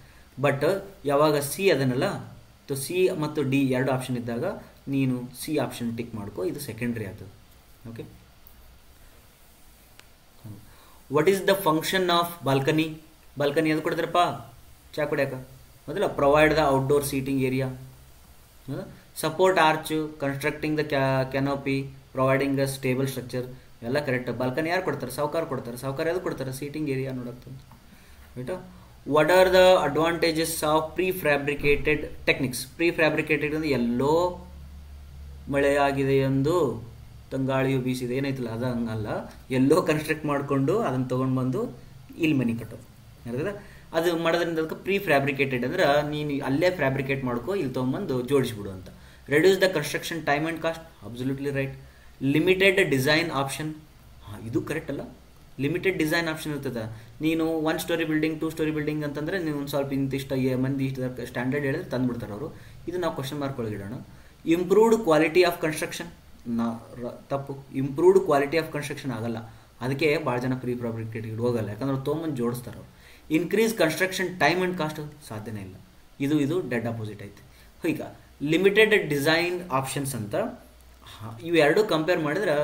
But ಯಾವಾಗ C ಅದನ್ನಲ್ಲ, ಸೊ ಸಿ ಮತ್ತು ಡಿ ಎರಡು ಆಪ್ಷನ್ ಇದ್ದಾಗ ನೀನು ಸಿ ಆಪ್ಷನ್ ಟಿಕ್ ಮಾಡ್ಕೋ, ಇದು ಸೆಕೆಂಡ್ರಿ ಆಗ್ತದೆ. Okay, what is the function of balcony? Balcony ಅದು ಕೊಡ್ತಾರಪ್ಪ ಚಾ ಕುಡಿಯಾಕ, ಮೊದಲ provide the outdoor seating area, support arch, constructing the canopy, providing a stable structure. ಎಲ್ಲ ಕರೆಕ್ಟ್. ಬಾಲ್ಕನಿ ಯಾರು ಕೊಡ್ತಾರೆ? ಸಾವುಕಾರ ಕೊಡ್ತಾರೆ. ಸಾವುಕಾರ ಯಾವುದು ಕೊಡ್ತಾರೆ? ಸೀಟಿಂಗ್ ಏರಿಯಾ ನೋಡಕ್ಕೆ. ರೈಟಾ? What are the advantages of prefabricated techniques? Prefabricated ಅಂದರೆ ಎಲ್ಲೋ ಮಳೆ ಆಗಿದೆ ಎಂದು ತಂಗಾಳಿಯು ಬೀಸಿದೆ ಏನೈತಿಲ್ಲ ಅದು ಹಂಗಲ್ಲ, ಎಲ್ಲೋ ಕನ್ಸ್ಟ್ರಕ್ಟ್ ಮಾಡಿಕೊಂಡು ಅದನ್ನು ತೊಗೊಂಡು ಬಂದು ಇಲ್ಲಿ ಮನೆ ಕಟ್ಟೋದು. ಅರ್ಥದ? ಅದು ಮಾಡೋದ್ರಿಂದ ಅದಕ್ಕೆ ಪ್ರೀ ಫ್ಯಾಬ್ರಿಕೇಟೆಡ್ ಅಂದ್ರೆ ನೀನು ಅಲ್ಲೇ ಫ್ಯಾಬ್ರಿಕೇಟ್ ಮಾಡ್ಕೋ, ಇಲ್ಲಿ ತೊಗೊಂಬಂದು ಜೋಡಿಸ್ಬಿಡು ಅಂತ. Reduce the construction time and cost, absolutely right. Limited design option, ಇದು ಕರೆಕ್ಟ್ ಅಲ್ಲ. ಲಿಮಿಟೆಡ್ ಡಿಸೈನ್ ಆಪ್ಷನ್ ಇರ್ತದೆ. ನೀನು 1 ಸ್ಟೋರಿ ಬಿಲ್ಡಿಂಗ್ 2 ಸ್ಟೋರಿ ಬಿಲ್ಡಿಂಗ್ ಅಂತಂದರೆ ನೀವು ಒಂದು ಸ್ವಲ್ಪ ಇಂತಿಷ್ಟ ಮಂದಿ ಇಷ್ಟ ಸ್ಟ್ಯಾಂಡರ್ಡ್ ಹೇಳಿದ್ರೆ ತಂದುಬಿಡ್ತಾರೆ ಅವರು. ಇದು ನಾವು ಕ್ವಶನ್ ಮಾರ್ಕ್ ಒಳಗಿಡೋಣ. ಇಂಪ್ರೂವ್ಡ್ ಕ್ವಾಲಿಟಿ ಆಫ್ ಕನ್ಸ್ಟ್ರಕ್ಷನ್, ತಪ್ಪು. ಇಂಪ್ರೂವ್ಡ್ ಕ್ವಾಲಿಟಿ ಆಫ್ ಕನ್ಸ್ಟ್ರಕ್ಷನ್ ಆಗಲ್ಲ, ಅದಕ್ಕೆ ಭಾಳ ಜನ ಪ್ರೀ ಫ್ಯಾಬ್ರಿಕೇಟೆಡ್ ಹೋಗಲ್ಲ, ಯಾಕಂದ್ರೆ ಅವ್ರು ತೊಗೊಂಬಂದು ಜೋಡಿಸ್ತಾರೆ ಅವರು. Increase construction time and cost, ಸಾಧ್ಯನೇ ಇಲ್ಲ. ಇದು ಡೆಡ್ ಅಪೋಸಿಟ್ ಐತೆ. ಈಗ ಲಿಮಿಟೆಡ್ ಡಿಸೈನ್ ಆಪ್ಷನ್ಸ್ ಅಂತ ಇವು ಎರಡೂ ಕಂಪೇರ್ ಮಾಡಿದ್ರೆ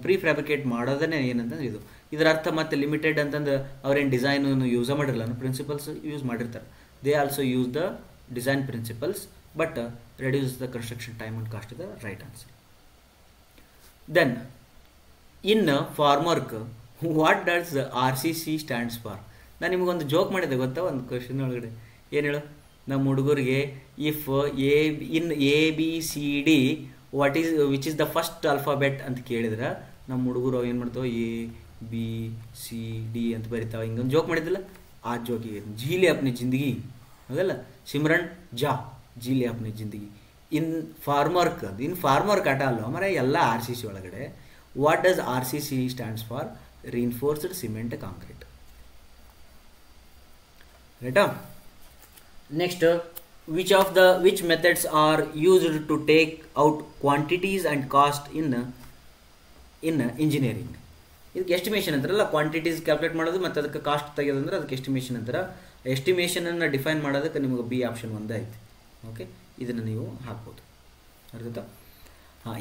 ಪ್ರೀ ಫ್ಯಾಬ್ರಿಕೇಟ್ ಮಾಡೋದೇ ಏನಂತಂದ್ರೆ ಇದರ ಅರ್ಥ. ಮತ್ತು ಲಿಮಿಟೆಡ್ ಅಂತಂದ್ರೆ ಅವ್ರೇನು ಡಿಸೈನನ್ನು ಯೂಸ ಮಾಡಿರಲ್ಲ, ಪ್ರಿನ್ಸಿಪಲ್ಸ್ ಯೂಸ್ ಮಾಡಿರ್ತಾರೆ. They also use the design principles but reduce the construction time and cost the right answer. Then in formwork what does RCC stands for? ನಾನು ನಿಮಗೊಂದು ಜೋಕ್ ಮಾಡಿದ್ದೆ ಗೊತ್ತಾ ಒಂದು ಕ್ವಶನ್ ಒಳಗಡೆ. ಏನು ಹೇಳು, ನಮ್ಮ ಹುಡುಗರಿಗೆ if in ABCD which is the first alphabet ಅಂತ ಕೇಳಿದ್ರೆ ನಮ್ಮ ಹುಡುಗರು ಏನು ಮಾಡ್ತಾವೆ, ABCD ಅಂತ ಬರಿತಾವೆ. ಹಿಂಗೊಂದು ಜೋಕ್ ಮಾಡಿದ್ದಿಲ್ಲ, ಆ ಜೋಕಿಗೆ ಜೀಲಿ ಅಪ್ನಿ ಜಿಂದಗಿ ಅದಲ್ಲ, ಸಿಮ್ರನ್ ಜೀಲಿ ಅಪ್ನಿ ಜಿಂದಗಿ. ಇನ್ ಫಾರ್ಮರ್ಕ್ ಆಟ ಅಲ್ವ ಮರ, ಎಲ್ಲ RCC ಒಳಗಡೆ. What does RCC stands for? Reinforced cement concrete. ರೈಟಾ? Next, which methods are used to take out quantities and cost in engineering? ಇದಕ್ಕೆ ಎಸ್ಟಿಮೇಷನ್ ಅಂತಾರಲ್ಲ, ಕ್ವಾಂಟಿಟೀಸ್ ಕ್ಯಾಲ್ಕುಲೇಟ್ ಮಾಡೋದು ಮತ್ತು ಅದಕ್ಕೆ ಕಾಸ್ಟ್ ತೆಗೆಯೋದಂದ್ರೆ ಅದಕ್ಕೆ ಎಸ್ಟಿಮೇಷನ್ ಅಂತಾರೆ. ಎಸ್ಟಿಮೇಷನನ್ನು ಡಿಫೈನ್ ಮಾಡೋದಕ್ಕೆ ನಿಮಗೆ B ಆಪ್ಷನ್ ಒಂದೇ ಐತಿ. ಓಕೆ, ಇದನ್ನು ನೀವು ಹಾಕ್ಬೋದು. ಅರ್ಥ?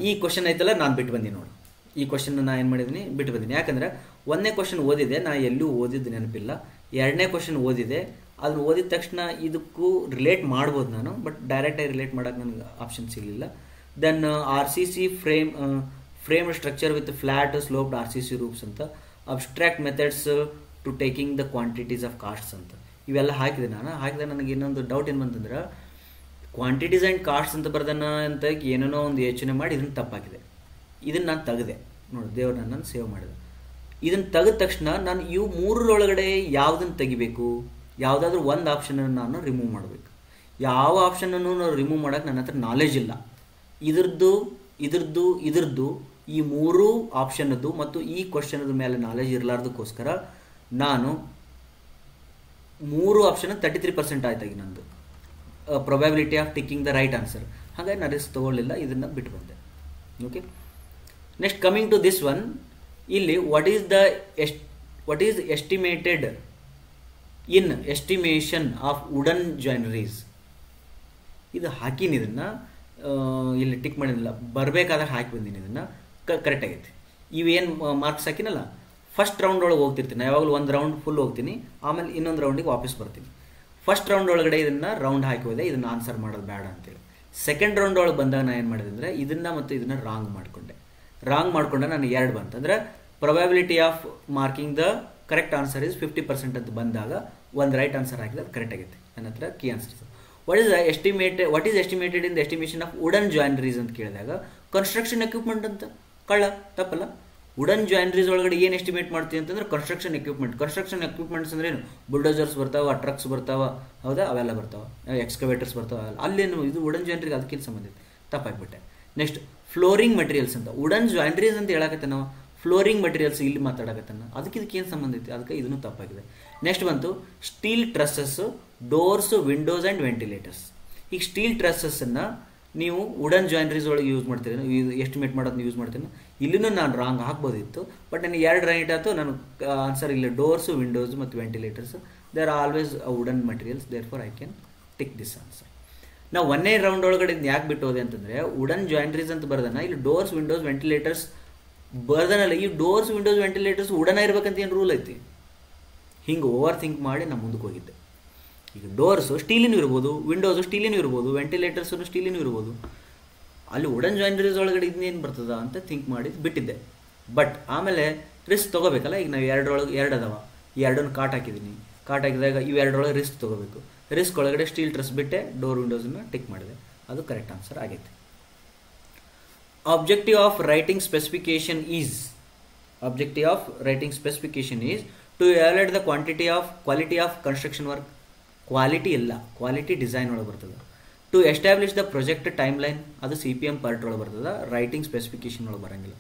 ಈ ಕ್ವಶನ್ ಐತಲ್ಲ, ನಾನು ಬಿಟ್ಟು ಬಂದೀನಿ ನೋಡಿ. ಈ ಕ್ವಶನ್ ನಾನು ಏನು ಮಾಡಿದ್ದೀನಿ, ಬಿಟ್ಟು ಬಂದೀನಿ. ಯಾಕಂದರೆ 1ನೇ ಕ್ವಶನ್ ಓದಿದೆ, ನಾನು ಎಲ್ಲೂ ಓದಿದ್ದು ನೆನಪಿಲ್ಲ. 2ನೇ ಕ್ವಶನ್ ಓದಿದೆ, ಅದನ್ನು ಓದಿದ ತಕ್ಷಣ ಇದಕ್ಕೂ ರಿಲೇಟ್ ಮಾಡ್ಬೋದು ನಾನು, ಬಟ್ ಡೈರೆಕ್ಟಾಗಿ ರಿಲೇಟ್ ಮಾಡೋಕ್ಕೆ ನನಗೆ ಆಪ್ಷನ್ ಸಿಗಲಿಲ್ಲ. Then RCC frame structure with flat sloped RCC roofs ಅಂತ, abstract methods to taking the quantities of costs ಅಂತ ಇವೆಲ್ಲ ಹಾಕಿದೆ ನಾನು. ನನಗೆ ಇನ್ನೊಂದು ಡೌಟ್ ಏನು ಬಂತಂದ್ರೆ, ಕ್ವಾಂಟಿಟೀಸ್ ಆ್ಯಂಡ್ ಕಾಸ್ಟ್ಸ್ ಅಂತ ಬರ್ದನ ಅಂತ ಏನೇನೋ ಒಂದು ಯೋಚನೆ ಮಾಡಿ ಇದನ್ನು ತಪ್ಪಾಗಿದೆ. ಇದನ್ನು ನಾನು ತೆಗೆದೆ ನೋಡಿ, ದೇವ್ರು ನನ್ನನ್ನು ಸೇವ್ ಮಾಡಿದೆ. ಇದನ್ನು ತೆಗೆದ ತಕ್ಷಣ ನಾನು ಇವು ಮೂರರೊಳಗಡೆ ಯಾವುದನ್ನು ತೆಗಿಬೇಕು, ಯಾವುದಾದ್ರೂ ಒಂದು ಆಪ್ಷನನ್ನು ನಾನು ರಿಮೂವ್ ಮಾಡಬೇಕು. ಯಾವ ಆಪ್ಷನನ್ನು ನಾನು ರಿಮೂವ್ ಮಾಡೋಕ್ಕೆ ನನ್ನ ಹತ್ರ ನಾಲೆಜ್ ಇಲ್ಲ. ಇದ್ರದ್ದು ಈ ಮೂರು ಆಪ್ಷನ್ನದ್ದು ಮತ್ತು ಈ ಕ್ವಶನದ ಮೇಲೆ ನಾಲೆಜ್ ಇರಲಾರ್ದಕ್ಕೋಸ್ಕರ ನಾನು 3 ಆಪ್ಷನ್ 33% ಆಯ್ತಾಗಿ ನಂದು probability of ticking the right answer. ಹಾಗಾಗಿ ನಾನು ರಿಸ್ಕ್ ತೊಗೊಳ್ಳಿಲ್ಲ, ಇದನ್ನು ಬಿಟ್ಟು ಬಂದೆ. Okay, next coming to this one. ಇಲ್ಲಿ what is estimated in estimation of wooden joineries? ಇದು ಹಾಕಿನಿ, ಇದನ್ನು ಇಲ್ಲಿ ಟಿಕ್ ಮಾಡಿದಿಲ್ಲ, ಬರಬೇಕಾದಾಗ ಹಾಕಿ ಬಂದೀನಿ. ಇದನ್ನು ಕರೆಕ್ಟ್ ಆಗೈತಿ. ಇವೇನು ಮಾರ್ಕ್ಸ್ ಹಾಕಿನಲ್ಲ, ಫಸ್ಟ್ ರೌಂಡ್ ಒಳಗೆ ಹೋಗ್ತಿರ್ತೀನಿ. ನಾನು ಯಾವಾಗಲೂ ಒಂದು ರೌಂಡ್ ಫುಲ್ ಹೋಗ್ತೀನಿ, ಆಮೇಲೆ ಇನ್ನೊಂದು ರೌಂಡಿಗೆ ವಾಪಸ್ ಬರ್ತೀನಿ. ಫಸ್ಟ್ ರೌಂಡ್ ಒಳಗಡೆ ಇದನ್ನು ರೌಂಡ್ ಹಾಕಿ ಹೋದೆ, ಇದನ್ನು ಆನ್ಸರ್ ಮಾಡೋದು ಬೇಡ ಅಂತೇಳಿ. ಸೆಕೆಂಡ್ ರೌಂಡ್ ಒಳಗೆ ಬಂದಾಗ ನಾನು ಏನು ಮಾಡಿದೆ ಅಂದರೆ ಇದನ್ನು ಮತ್ತು ಇದನ್ನು ರಾಂಗ್ ಮಾಡಿಕೊಂಡೆ. ನನಗೆ 2 ಬಂತು. ಅಂದರೆ probability of marking the correct answer is 50% ಅಂತ ಬಂದಾಗ ಒಂದು ರೈಟ್ ಆನ್ಸರ್ ಹಾಕಿದ್ರೆ ಅದು ಕರೆಕ್ಟ್ ಆಗೈತೆ. ನನ್ನ ಹತ್ರ key answer. What is estimated in the estimation of wooden joineries ಅಂತ ಕೇಳಿದಾಗ ಕನ್ಸ್ಟ್ರಕ್ಷನ್ ಎಕ್ವಿಪ್ಮೆಂಟ್ ಅಂತ, ಕಳ್ಳ, ತಪ್ಪಲ್ಲ. ವುಡನ್ ಜಾಯ್ನರೀಸ್ ಒಳಗಡೆ ಏನು ಎಸ್ಟಿಮೇಟ್ ಮಾಡ್ತೀವಿ ಅಂತಂದ್ರೆ ಕನ್ಸ್ಟ್ರಕ್ಷನ್ ಎಕ್ವಿಪ್ಮೆಂಟ್ಸ್ ಅಂದ್ರೆ ಏನು, ಬುಲ್ಡೋಸರ್ಸ್ ಬರ್ತಾವ, ಟ್ರಕ್ಸ್ ಬರ್ತಾವ, ಹೌದಾ, ಅವೆಲ್ಲ ಬರ್ತಾವ, ಎಕ್ಸ್ಕವೇಟರ್ಸ್ ಬರ್ತಾವ. ಅಲ್ಲೇನು ಇದು ವುಡನ್ ಜಾಯ್ನರಿಗೆ ಅದಕ್ಕಿಂತ ಸಂಬಂಧ ಇದೆ, ತಪ್ಪಾಗ್ಬಿಟ್ಟೆ. ನೆಕ್ಸ್ಟ್ ಫ್ಲೋರಿಂಗ್ ಮೆಟೀರಿಯಲ್ಸ್ ಅಂತ, ವುಡನ್ ಜಾಯ್ನರೀಸ್ ಅಂತ ಹೇಳಕತ್ತೆ ನಾವು, ಫ್ಲೋರಿಂಗ್ ಮೆಟೀರಿಯಲ್ಸ್ ಇಲ್ಲಿ ಮಾತಾಡಕತ್ತಾನ, ಇದಕ್ಕೆ ಏನು ಸಂಬಂಧ ಐತಿ, ಅದಕ್ಕೆ ಇದನ್ನು ತಪ್ಪಾಗಿದೆ. ನೆಕ್ಸ್ಟ್ ಬಂತು steel trusses, doors, windows and ventilators. ಈಗ ಸ್ಟೀಲ್ ಟ್ರಸ್ಸನ್ನು ನೀವು ವುಡನ್ ಜಾಯ್ನರೀಸ್ ಒಳಗೆ ಯೂಸ್ ಮಾಡ್ತೀರಿ, ಎಸ್ಟಿಮೇಟ್ ಮಾಡೋದನ್ನ ಯೂಸ್ ಮಾಡ್ತೀನಿ. ಇಲ್ಲಿನೂ ನಾನು ರಾಂಗ್ ಹಾಕ್ಬೋದಿತ್ತು, ಬಟ್ ನನಗೆ 2 ರೈಟ್ ಆಯಿತು. ನಾನು ಆನ್ಸರ್ ಇಲ್ಲಿ ಡೋರ್ಸು, ವಿಂಡೋಸ್ ಮತ್ತು ventilators, they are always wooden materials, therefore I can tick this answer. ನಾವು 1ನೇ ರೌಂಡ್ ಒಳಗಡೆ ಯಾಕೆ ಬಿಟ್ಟು ಹೋದೆ ಅಂತಂದರೆ, ವುಡನ್ ಜಾಯ್ನರೀಸ್ ಅಂತ ಬರ್ದನ, ಇಲ್ಲಿ ಡೋರ್ಸ್, ವಿಂಡೋಸ್, ವೆಂಟಿಲೇಟರ್ಸ್ ಬರ್ದನಲ್ಲ. ಈ ಡೋರ್ಸ್, ವಿಂಡೋಸ್, ವೆಂಟಿಲೇಟರ್ಸ್ ವುಡನ್ ಇರ್ಬೇಕಂತ ಏನು ರೂಲ್ ಐತಿ? ಹಿಂಗೆ ಓವರ್ ಥಿಂಕ್ ಮಾಡಿ ನಾನು ಮುಂದಕ್ಕೆ ಹೋಗಿದ್ದೆ. ಈಗ ಡೋರ್ಸು ಸ್ಟೀಲಿನೂ ಇರ್ಬೋದು, ವಿಂಡೋಸು ಸ್ಟೀಲಿನೂ ಇರ್ಬೋದು, ವೆಂಟಿಲೇಟರ್ಸು ಸ್ಟೀಲಿನೂ ಇರ್ಬೋದು. ಅಲ್ಲಿ ವುಡನ್ ಜಾಯ್ನರೀಸ್ ಒಳಗಡೆ ಇದನ್ನೇನು ಬರ್ತದ ಅಂತ ಥಿಂಕ್ ಮಾಡಿ ಬಿಟ್ಟಿದ್ದೆ. ಬಟ್ ಆಮೇಲೆ ರಿಸ್ಕ್ ತೊಗೋಬೇಕಲ್ಲ. ಈಗ ನಾವು 2 ಅದಾವ, 2 ಕಾಟ್ ಹಾಕಿದಾಗ ಇವು 2 ರಿಸ್ಕ್ ತೊಗೋಬೇಕು. ರಿಸ್ಕ್ ಒಳಗಡೆ ಸ್ಟೀಲ್ ಟ್ರಸ್ ಬಿಟ್ಟೆ ಡೋರ್, ವಿಂಡೋಸನ್ನು ಟಿಕ್ ಮಾಡಿದೆ, ಅದು ಕರೆಕ್ಟ್ ಆನ್ಸರ್ ಆಗೈತೆ. objective of writing specification is to evaluate the quality of construction work. Quality ಇಲ್ಲ, quality design ಒಳಗೆ ಬರ್ತದೆ. To establish the project timeline, ಅದು CPM part ಒಳಗೆ ಬರ್ತದೆ, writing specification ಒಳಗೆ ಬರಂಗಿಲ್ಲ.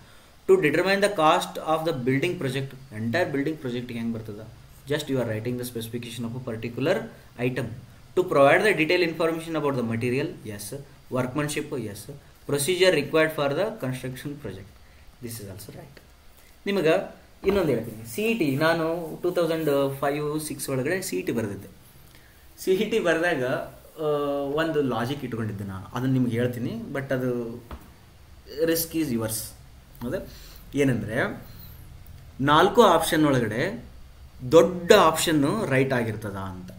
To determine the cost of the building project, entire building project ಹೆಂಗೆ ಬರ್ತದೆ, just you are writing the specification of a particular item. To provide the detailed information about the material, yes. Workmanship, yes. Procedure required for the construction project, this is also right. ನಿಮಗೆ ಇನ್ನೊಂದು ಹೇಳ್ತೀನಿ, CET ನಾನು 2005-06 ಒಳಗಡೆ CET ಬರೆದಿದ್ದೆ. CET ಬರೆದಾಗ ಒಂದು logic ಇಟ್ಕೊಂಡಿದ್ದೆ ನಾನು, ಅದನ್ನು ನಿಮ್ಗೆ ಹೇಳ್ತೀನಿ, ಬಟ್ ಅದು ರಿಸ್ಕ್ ಈಸ್ ಯುವರ್ಸ್. ಹೌದಾ? ಏನಂದರೆ 4 ಆಪ್ಷನ್ ಒಳಗಡೆ ದೊಡ್ಡ ಆಪ್ಷನ್ನು ರೈಟ್ ಆಗಿರ್ತದ ಅಂತ.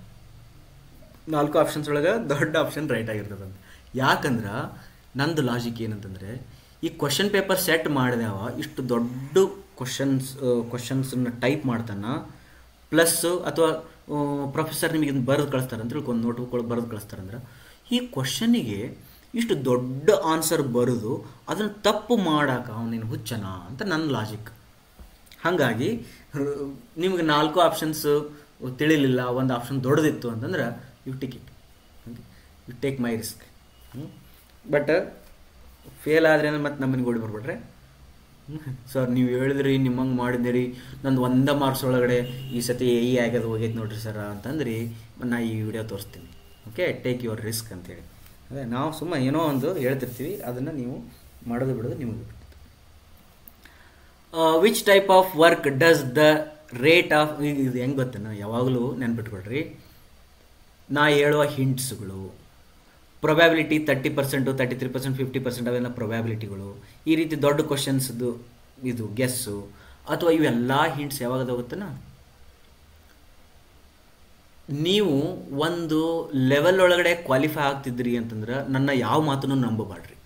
4 ಆಪ್ಷನ್ಸ್ ಒಳಗೆ ದೊಡ್ಡ ಆಪ್ಷನ್ ರೈಟ್ ಆಗಿರ್ತದ ಅಂತ. ಯಾಕಂದ್ರೆ ನಂದು ಲಾಜಿಕ್ ಏನಂತಂದರೆ, ಈ ಕ್ವಶನ್ ಪೇಪರ್ ಸೆಟ್ ಮಾಡಿದವ ಇಷ್ಟು ದೊಡ್ಡ ಕ್ವಶನ್ಸನ್ನು ಟೈಪ್ ಮಾಡ್ತಾನೆ, ಪ್ಲಸ್ ಅಥವಾ ಪ್ರೊಫೆಸರ್ ನಿಮಗೆ ಇದನ್ನು ಬರೆದು ಕಳಿಸ್ತಾರೆ ಅಂತ ತಿಳ್ಕೊಂಡು, ನೋಟ್ಬುಕ್ ಒಳಗೆ ಬರೆದು ಕಳಿಸ್ತಾರಂದ್ರೆ, ಈ ಕ್ವಶನಿಗೆ ಇಷ್ಟು ದೊಡ್ಡ ಆನ್ಸರ್ ಬರೆದು ಅದನ್ನು ತಪ್ಪು ಮಾಡೋಕೆ ಅವನೇನು ಹುಚ್ಚನ ಅಂತ ನನ್ನ ಲಾಜಿಕ್. ಹಾಗಾಗಿ ನಿಮ್ಗೆ 4 ಆಪ್ಷನ್ಸ್ ತಿಳಿಲಿಲ್ಲ, ಒಂದು ಆಪ್ಷನ್ ದೊಡ್ಡದಿತ್ತು ಅಂತಂದ್ರೆ you take my risk. But fail ಆದರೆ ಮತ್ತೆ ನಮ್ಮನಿಗೆ ಓಡಿ ಬರ್ಬಿಟ್ರೆ, ಸರ್ ನೀವು ಹೇಳಿದ್ರಿ ನಿಮ್ಮಂಗೆ ಮಾಡಿದ್ದೀರಿ, ನಂದು 100 ಮಾರ್ಕ್ಸ್ ಒಳಗಡೆ ಈ ಸತಿ ಈ ಆಗ್ಯದ ಹೋಗೈತೆ ನೋಡ್ರಿ ಸರ್ ಅಂತಂದ್ರಿ, ನಾ ಈ ವಿಡಿಯೋ ತೋರಿಸ್ತೀನಿ. ಓಕೆ, ಟೇಕ್ ಯುವರ್ ರಿಸ್ಕ್ ಅಂತೇಳಿ. ಅದೇ ನಾವು ಸುಮ್ಮನೆ ಏನೋ ಒಂದು ಹೇಳ್ತಿರ್ತೀವಿ, ಅದನ್ನು ನೀವು ಮಾಡೋದು ಬಿಡೋದು ನಿಮಗೆ ಬಿಡ್ತೀವಿ. Which type of work does the rate of, ಇದು ಹೆಂಗೆ ಗೊತ್ತೇನೋ, ಯಾವಾಗಲೂ ನೆನ್ಪಿಟ್ಕೊಳ್ರಿ, ನಾ ಹೇಳುವ ಹಿಂಟ್ಸ್ಗಳು ಪ್ರೊಬ್ಯಾಬಿಲಿಟಿ 30%, 33%, 50% ಅವೆಲ್ಲ ಪ್ರೊಬ್ಯಾಬಿಲಿಟಿಗಳು. ಈ ರೀತಿ ದೊಡ್ಡ ಕ್ವಶನ್ಸ್ದು ಇದು ಗೆಸ್ಸು ಅಥವಾ ಇವೆಲ್ಲ ಹಿಂಟ್ಸ್ ಯಾವಾಗ ಹೋಗುತ್ತನ, ನೀವು ಒಂದು ಲೆವೆಲ್ ಒಳಗಡೆ ಕ್ವಾಲಿಫೈ ಆಗ್ತಿದ್ರಿ ಅಂತಂದ್ರೆ ನನ್ನ ಯಾವ ಮಾತನ್ನು ನಂಬಬಾಡ್ರಿ.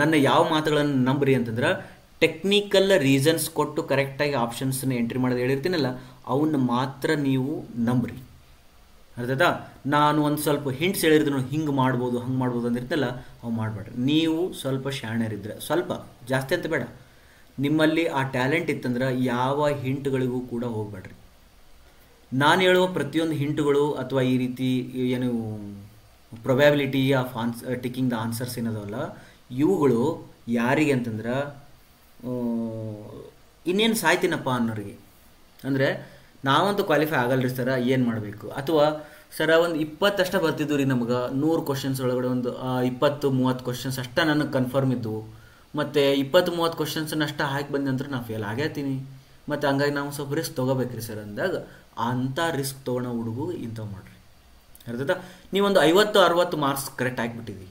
ನನ್ನ ಯಾವ ಮಾತುಗಳನ್ನು ನಂಬ್ರಿ ಅಂತಂದ್ರೆ, ಟೆಕ್ನಿಕಲ್ ರೀಸನ್ಸ್ ಕೊಟ್ಟು ಕರೆಕ್ಟಾಗಿ ಆಪ್ಷನ್ಸನ್ನ ಎಂಟ್ರಿ ಮಾಡೋದು ಹೇಳಿರ್ತೀನಲ್ಲ, ಅವನ್ನ ಮಾತ್ರ ನೀವು ನಂಬ್ರಿ. ಅರ್ಥಾಯ್ತಾ? ನಾನು ಒಂದು ಸ್ವಲ್ಪ ಹಿಂಟ್ಸ್ ಹೇಳಿದ್ರು, ಹಿಂಗೆ ಮಾಡ್ಬೋದು ಹಂಗೆ ಮಾಡ್ಬೋದು ಅಂದಿರ್ತಲ್ಲ, ಅವು ಮಾಡಬೇಡ್ರಿ. ನೀವು ಸ್ವಲ್ಪ ಶಾಣ್ಯರಿದ್ರೆ, ಸ್ವಲ್ಪ ಜಾಸ್ತಿ ಅಂತ ಬೇಡ, ನಿಮ್ಮಲ್ಲಿ ಆ ಟ್ಯಾಲೆಂಟ್ ಇತ್ತಂದ್ರೆ ಯಾವ ಹಿಂಟ್ಗಳಿಗೂ ಕೂಡ ಹೋಗಬೇಡ್ರಿ. ನಾನು ಹೇಳುವ ಪ್ರತಿಯೊಂದು ಹಿಂಟ್ಗಳು ಅಥವಾ ಈ ರೀತಿ ಏನು probability of ticking the answers ಏನದವಲ್ಲ, ಇವುಗಳು ಯಾರಿಗೆ ಅಂತಂದ್ರೆ ಇನ್ನೇನು ಸಾಯ್ತೀನಪ್ಪ ಅನ್ನೋರಿಗೆ. ಅಂದರೆ ನಾವಂತೂ ಕ್ವಾಲಿಫೈ ಆಗಲ್ರಿ ಸರ, ಏನು ಮಾಡಬೇಕು, ಅಥವಾ ಸರ ಒಂದು 20 ಅಷ್ಟೇ ಬರ್ತಿದ್ವು ರೀ ನಮ್ಗೆ, 100 ಕ್ವಶನ್ಸ್ ಒಳಗಡೆ ಒಂದು 20-30 ಕ್ವಶನ್ಸ್ ಅಷ್ಟೇ ನನಗೆ ಕನ್ಫರ್ಮ್ ಇದ್ದವು, ಮತ್ತು 20-30 ಕ್ವಶನ್ಸನ್ನ ಅಷ್ಟೇ ಹಾಕಿ ಬಂದ ನಂತರ ನಾನು ಫೇಲ್ ಆಗೇತೀನಿ, ಮತ್ತು ಹಂಗಾಗಿ ನಾವು ಸ್ವಲ್ಪ ರಿಸ್ಕ್ ತೊಗೋಬೇಕ್ರಿ ಸರ್ ಅಂದಾಗ, ಅಂಥ ರಿಸ್ಕ್ ತೊಗೊಳೋ ಹುಡುಗು ಇಂಥವು ಮಾಡಿರಿ. ಅರ್ಥಾಯ್ತಾ? ನೀವೊಂದು 50-60 ಮಾರ್ಕ್ಸ್ ಕರೆಕ್ಟ್ ಆಗಿಬಿಟ್ಟಿದ್ದಿ,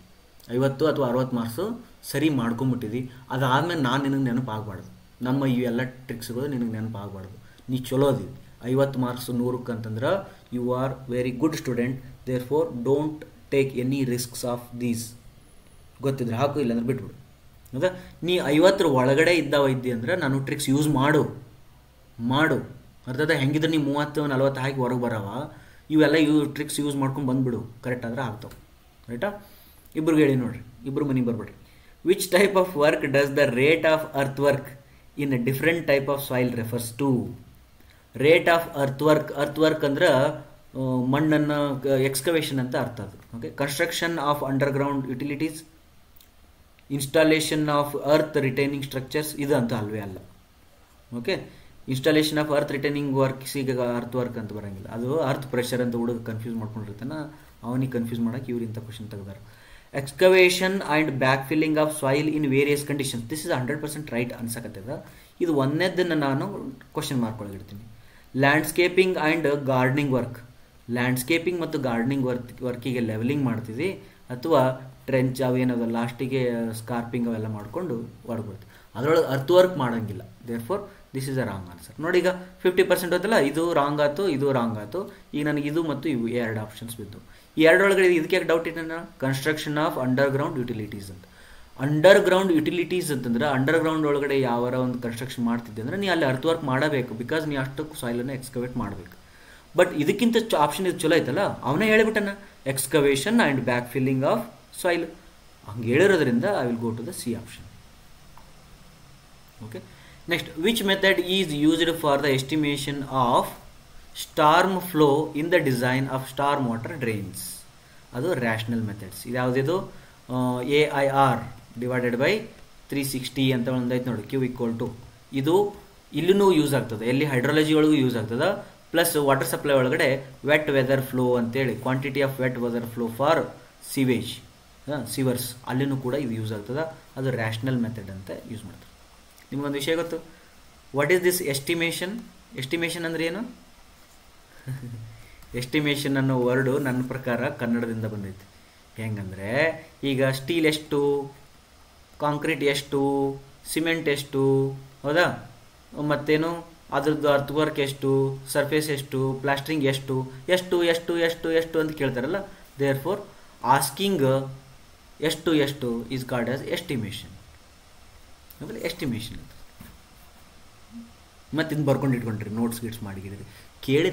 50 ಅಥವಾ 60 ಮಾರ್ಕ್ಸು ಸರಿ ಮಾಡ್ಕೊಂಬಿಟ್ಟಿದ್ದಿ, ಅದಾದಮೇಲೆ ನಾನು ನಿನಗೆ ನೆನಪಾಗಬಾರ್ದು, ನಮ್ಮ ಇವೆಲ್ಲ ಟ್ರಿಕ್ಸ್ಗಳು ನಿನಗೆ ನೆನಪಾಗಬಾರ್ದು. ನೀ ಚಲೋದಿ 50 ಮಾರ್ಕ್ಸ್ 100ಕ್ಕೆ ಅಂತಂದ್ರೆ you are very good student, therefore don't take any risks of these. ಗೊತ್ತಿದ್ರೆ ಹಾಕು, ಇಲ್ಲಾಂದ್ರೆ ಬಿಟ್ಬಿಡು. ಹೌದಾ? ನೀ 50 ಒಳಗಡೆ ಇದ್ದಿ ಅಂದ್ರೆ ನಾನು ಟ್ರಿಕ್ಸ್ ಯೂಸ್ ಮಾಡು. ಅರ್ಥದ ಹೆಂಗಿದ್ರೆ ನೀ 30-40 ಹಾಕಿ ಹೊರಗೆ ಬರವ, ಇವೆಲ್ಲ ಟ್ರಿಕ್ಸ್ ಯೂಸ್ ಮಾಡ್ಕೊಂಡು ಬಂದುಬಿಡು, ಕರೆಕ್ಟ್ ಆದರೆ ಆಗ್ತಾವೆ. ರೈಟಾ? ಇಬ್ರಿಗೆ ಹೇಳಿ ನೋಡ್ರಿ, ಇಬ್ಬರು ಮನೆಗೆ ಬರ್ಬೇಡ್ರಿ. Which type of work does the rate of earth work in a different type of soil refers to? Rate of earth work ಅಂದ್ರೆ ಮಣ್ಣನ್ನು ಎಕ್ಸ್ಕವೇಷನ್ ಅಂತ ಅರ್ಥ ಅದು. Okay, construction of underground utilities, installation of earth retaining structures, ಇದು ಅಂತ ಅಲ್ವೇ ಅಲ್ಲ. Okay, installation of earth retaining works ಈಗ ಅರ್ತ್ ವರ್ಕ್ ಅಂತ ಬರೋಂಗಿಲ್ಲ, ಅದು ಅರ್ತ್ ಪ್ರೆಷರ್ ಅಂತ ಹುಡುಗ ಕನ್ಫ್ಯೂಸ್ ಮಾಡ್ಕೊಂಡಿರ್ತಾನೆ, ಅವನಿಗೆ ಕನ್ಫ್ಯೂಸ್ ಮಾಡೋಕೆ ಇವ್ರು ಇಂಥ ಕ್ವಶನ್ ತೆಗೆದಾರೆ. Excavation and back filling of soil in various conditions, this is 100% right ಅನ್ಸಕತ್ತದ. ಇದು ಒಂದನೇದನ್ನು ನಾನು ಕ್ವಶನ್ ಮಾರ್ಕೊಳಗಿರ್ತೀನಿ. Landscaping and gardening work, landscaping ಮತ್ತು ಗಾರ್ಡನಿಂಗ್ ವರ್ಕಿಗೆ ಲೆವೆಲಿಂಗ್ ಮಾಡ್ತಿದ್ವಿ, ಅಥವಾ ಟ್ರೆಂಚ್ ಅವೇನದ ಲಾಸ್ಟಿಗೆ ಸ್ಕಾರ್ಪಿಂಗ್ ಅವೆಲ್ಲ ಮಾಡಿಕೊಂಡು ಹೊರಗ್ಬಿಡ್ತೀವಿ, ಅದರೊಳಗೆ ಅರ್ತ್ ವರ್ಕ್ ಮಾಡೋಂಗಿಲ್ಲ. Therefore this is a wrong answer. ನೋಡಿ, ಈಗ 50% ಹೋದಲ್ಲ, ಇದು ರಾಂಗ್ ಆಯ್ತು, ಇದು ರಾಂಗ್ ಆಯಿತು. ಈಗ ನನಗೆ ಇದು ಮತ್ತು ಇವು 2 ಆಪ್ಷನ್ಸ್ ಬಿದ್ದು. ಈ 2 ಇದಕ್ಕೆ ಯಾಕೆ ಡೌಟ್ ಇಟ್ಟನ? ಕನ್ಸ್ಟ್ರಕ್ಷನ್ ಆಫ್ ಅಂಡರ್ಗ್ರೌಂಡ್ ಯುಟಿಲಿಟೀಸ್ ಅಂತ. ಅಂಡರ್ಗ್ರೌಂಡ್ ಯುಟಿಲಿಟೀಸ್ ಅಂತಂದ್ರೆ ಅಂಡರ್ಗ್ರೌಂಡ್ ಒಳಗಡೆ ಯಾವಾರ ಒಂದು ಕನ್ಸ್ಟ್ರಕ್ಷನ್ ಮಾಡ್ತಿದ್ದೆ ಅಂದರೆ ನೀ ಅಲ್ಲಿ ಅರ್ತ್ ವರ್ಕ್ ಮಾಡಬೇಕು, ಬಿಕಾಸ್ ನೀ ಅಷ್ಟು ಸಾಯಿಲನ್ನು ಎಕ್ಸ್ಕವೇಟ್ ಮಾಡಬೇಕು. ಬಟ್ ಇದಕ್ಕಿಂತ ಆಪ್ಷನ್ ಇದು ಚಲೋ ಐತಲ್ಲ, ಅವನೇ ಹೇಳಿಬಿಟ್ಟನ, excavation and back filling of soil. ಹಂಗೆ ಹೇಳಿರೋದ್ರಿಂದ I will go to the C option. Okay, next, which method is used for the estimation of storm flow in the design of storm water drains? ಅದು rational methods. ಇದು ಯಾವುದಿದು? AIR divided by 360 ಅಂತ ಒಂದೈತೆ ನೋಡಿ, Q = ಇದು ಇಲ್ಲೂ use ಆಗ್ತದೆ, ಎಲ್ಲಿ ಹೈಡ್ರಾಲಜಿ ಒಳಗೂ ಯೂಸ್ ಆಗ್ತದೆ. ಪ್ಲಸ್ ವಾಟರ್ ಸಪ್ಲೈ ಒಳಗಡೆ ವೆಟ್ ವೆದರ್ ಫ್ಲೋ ಅಂತೇಳಿ, quantity of wet weather flow for sewage, sewers, ಅಲ್ಲಿನೂ ಕೂಡ ಇದು ಯೂಸ್ ಆಗ್ತದೆ. ಅದು ರ್ಯಾಷನಲ್ ಮೆಥಡ್ ಅಂತ ಯೂಸ್ ಮಾಡ್ತಾರೆ. ನಿಮ್ಗೊಂದು ವಿಷಯ ಗೊತ್ತು, what is this estimation? Estimation ಅಂದ್ರೆ ಏನು? ಎಸ್ಟಿಮೇಷನ್ ಅನ್ನೋ ವರ್ಡು ನನ್ನ ಪ್ರಕಾರ ಕನ್ನಡದಿಂದ ಬಂದೈತಿ. ಹೆಂಗಂದರೆ, ಈಗ ಸ್ಟೀಲ್ ಎಷ್ಟು, ಕಾಂಕ್ರೀಟ್ ಎಷ್ಟು, ಸಿಮೆಂಟ್ ಎಷ್ಟು, ಹೌದಾ, ಮತ್ತೇನು ಅದ್ರದ್ದು ಅರ್ಥವರ್ಕ್ ಎಷ್ಟು, ಸರ್ಫೇಸ್ ಎಷ್ಟು, ಪ್ಲಾಸ್ಟ್ರಿಂಗ್ ಎಷ್ಟು ಎಷ್ಟು ಎಷ್ಟು ಎಷ್ಟು ಎಷ್ಟು ಅಂತ ಕೇಳ್ತಾರಲ್ಲ. ದೇರ್ ಫೋರ್ ಆಸ್ಕಿಂಗ್ ಎಷ್ಟು ಎಷ್ಟು ಈಸ್ ಕಾಲ್ಡ್ ಆಸ್ ಎಸ್ಟಿಮೇಷನ್. ಆಮೇಲೆ ಎಸ್ಟಿಮೇಷನ್ ಅಂತ ಮತ್ತೆ ಇನ್ನು ಬರ್ಕೊಂಡು ಇಟ್ಕೊಂಡ್ರಿ, ನೋಟ್ಸ್ ಗಿಟ್ಸ್ ಮಾಡಿದ್ದೀರಿ, ಕೇಳಿ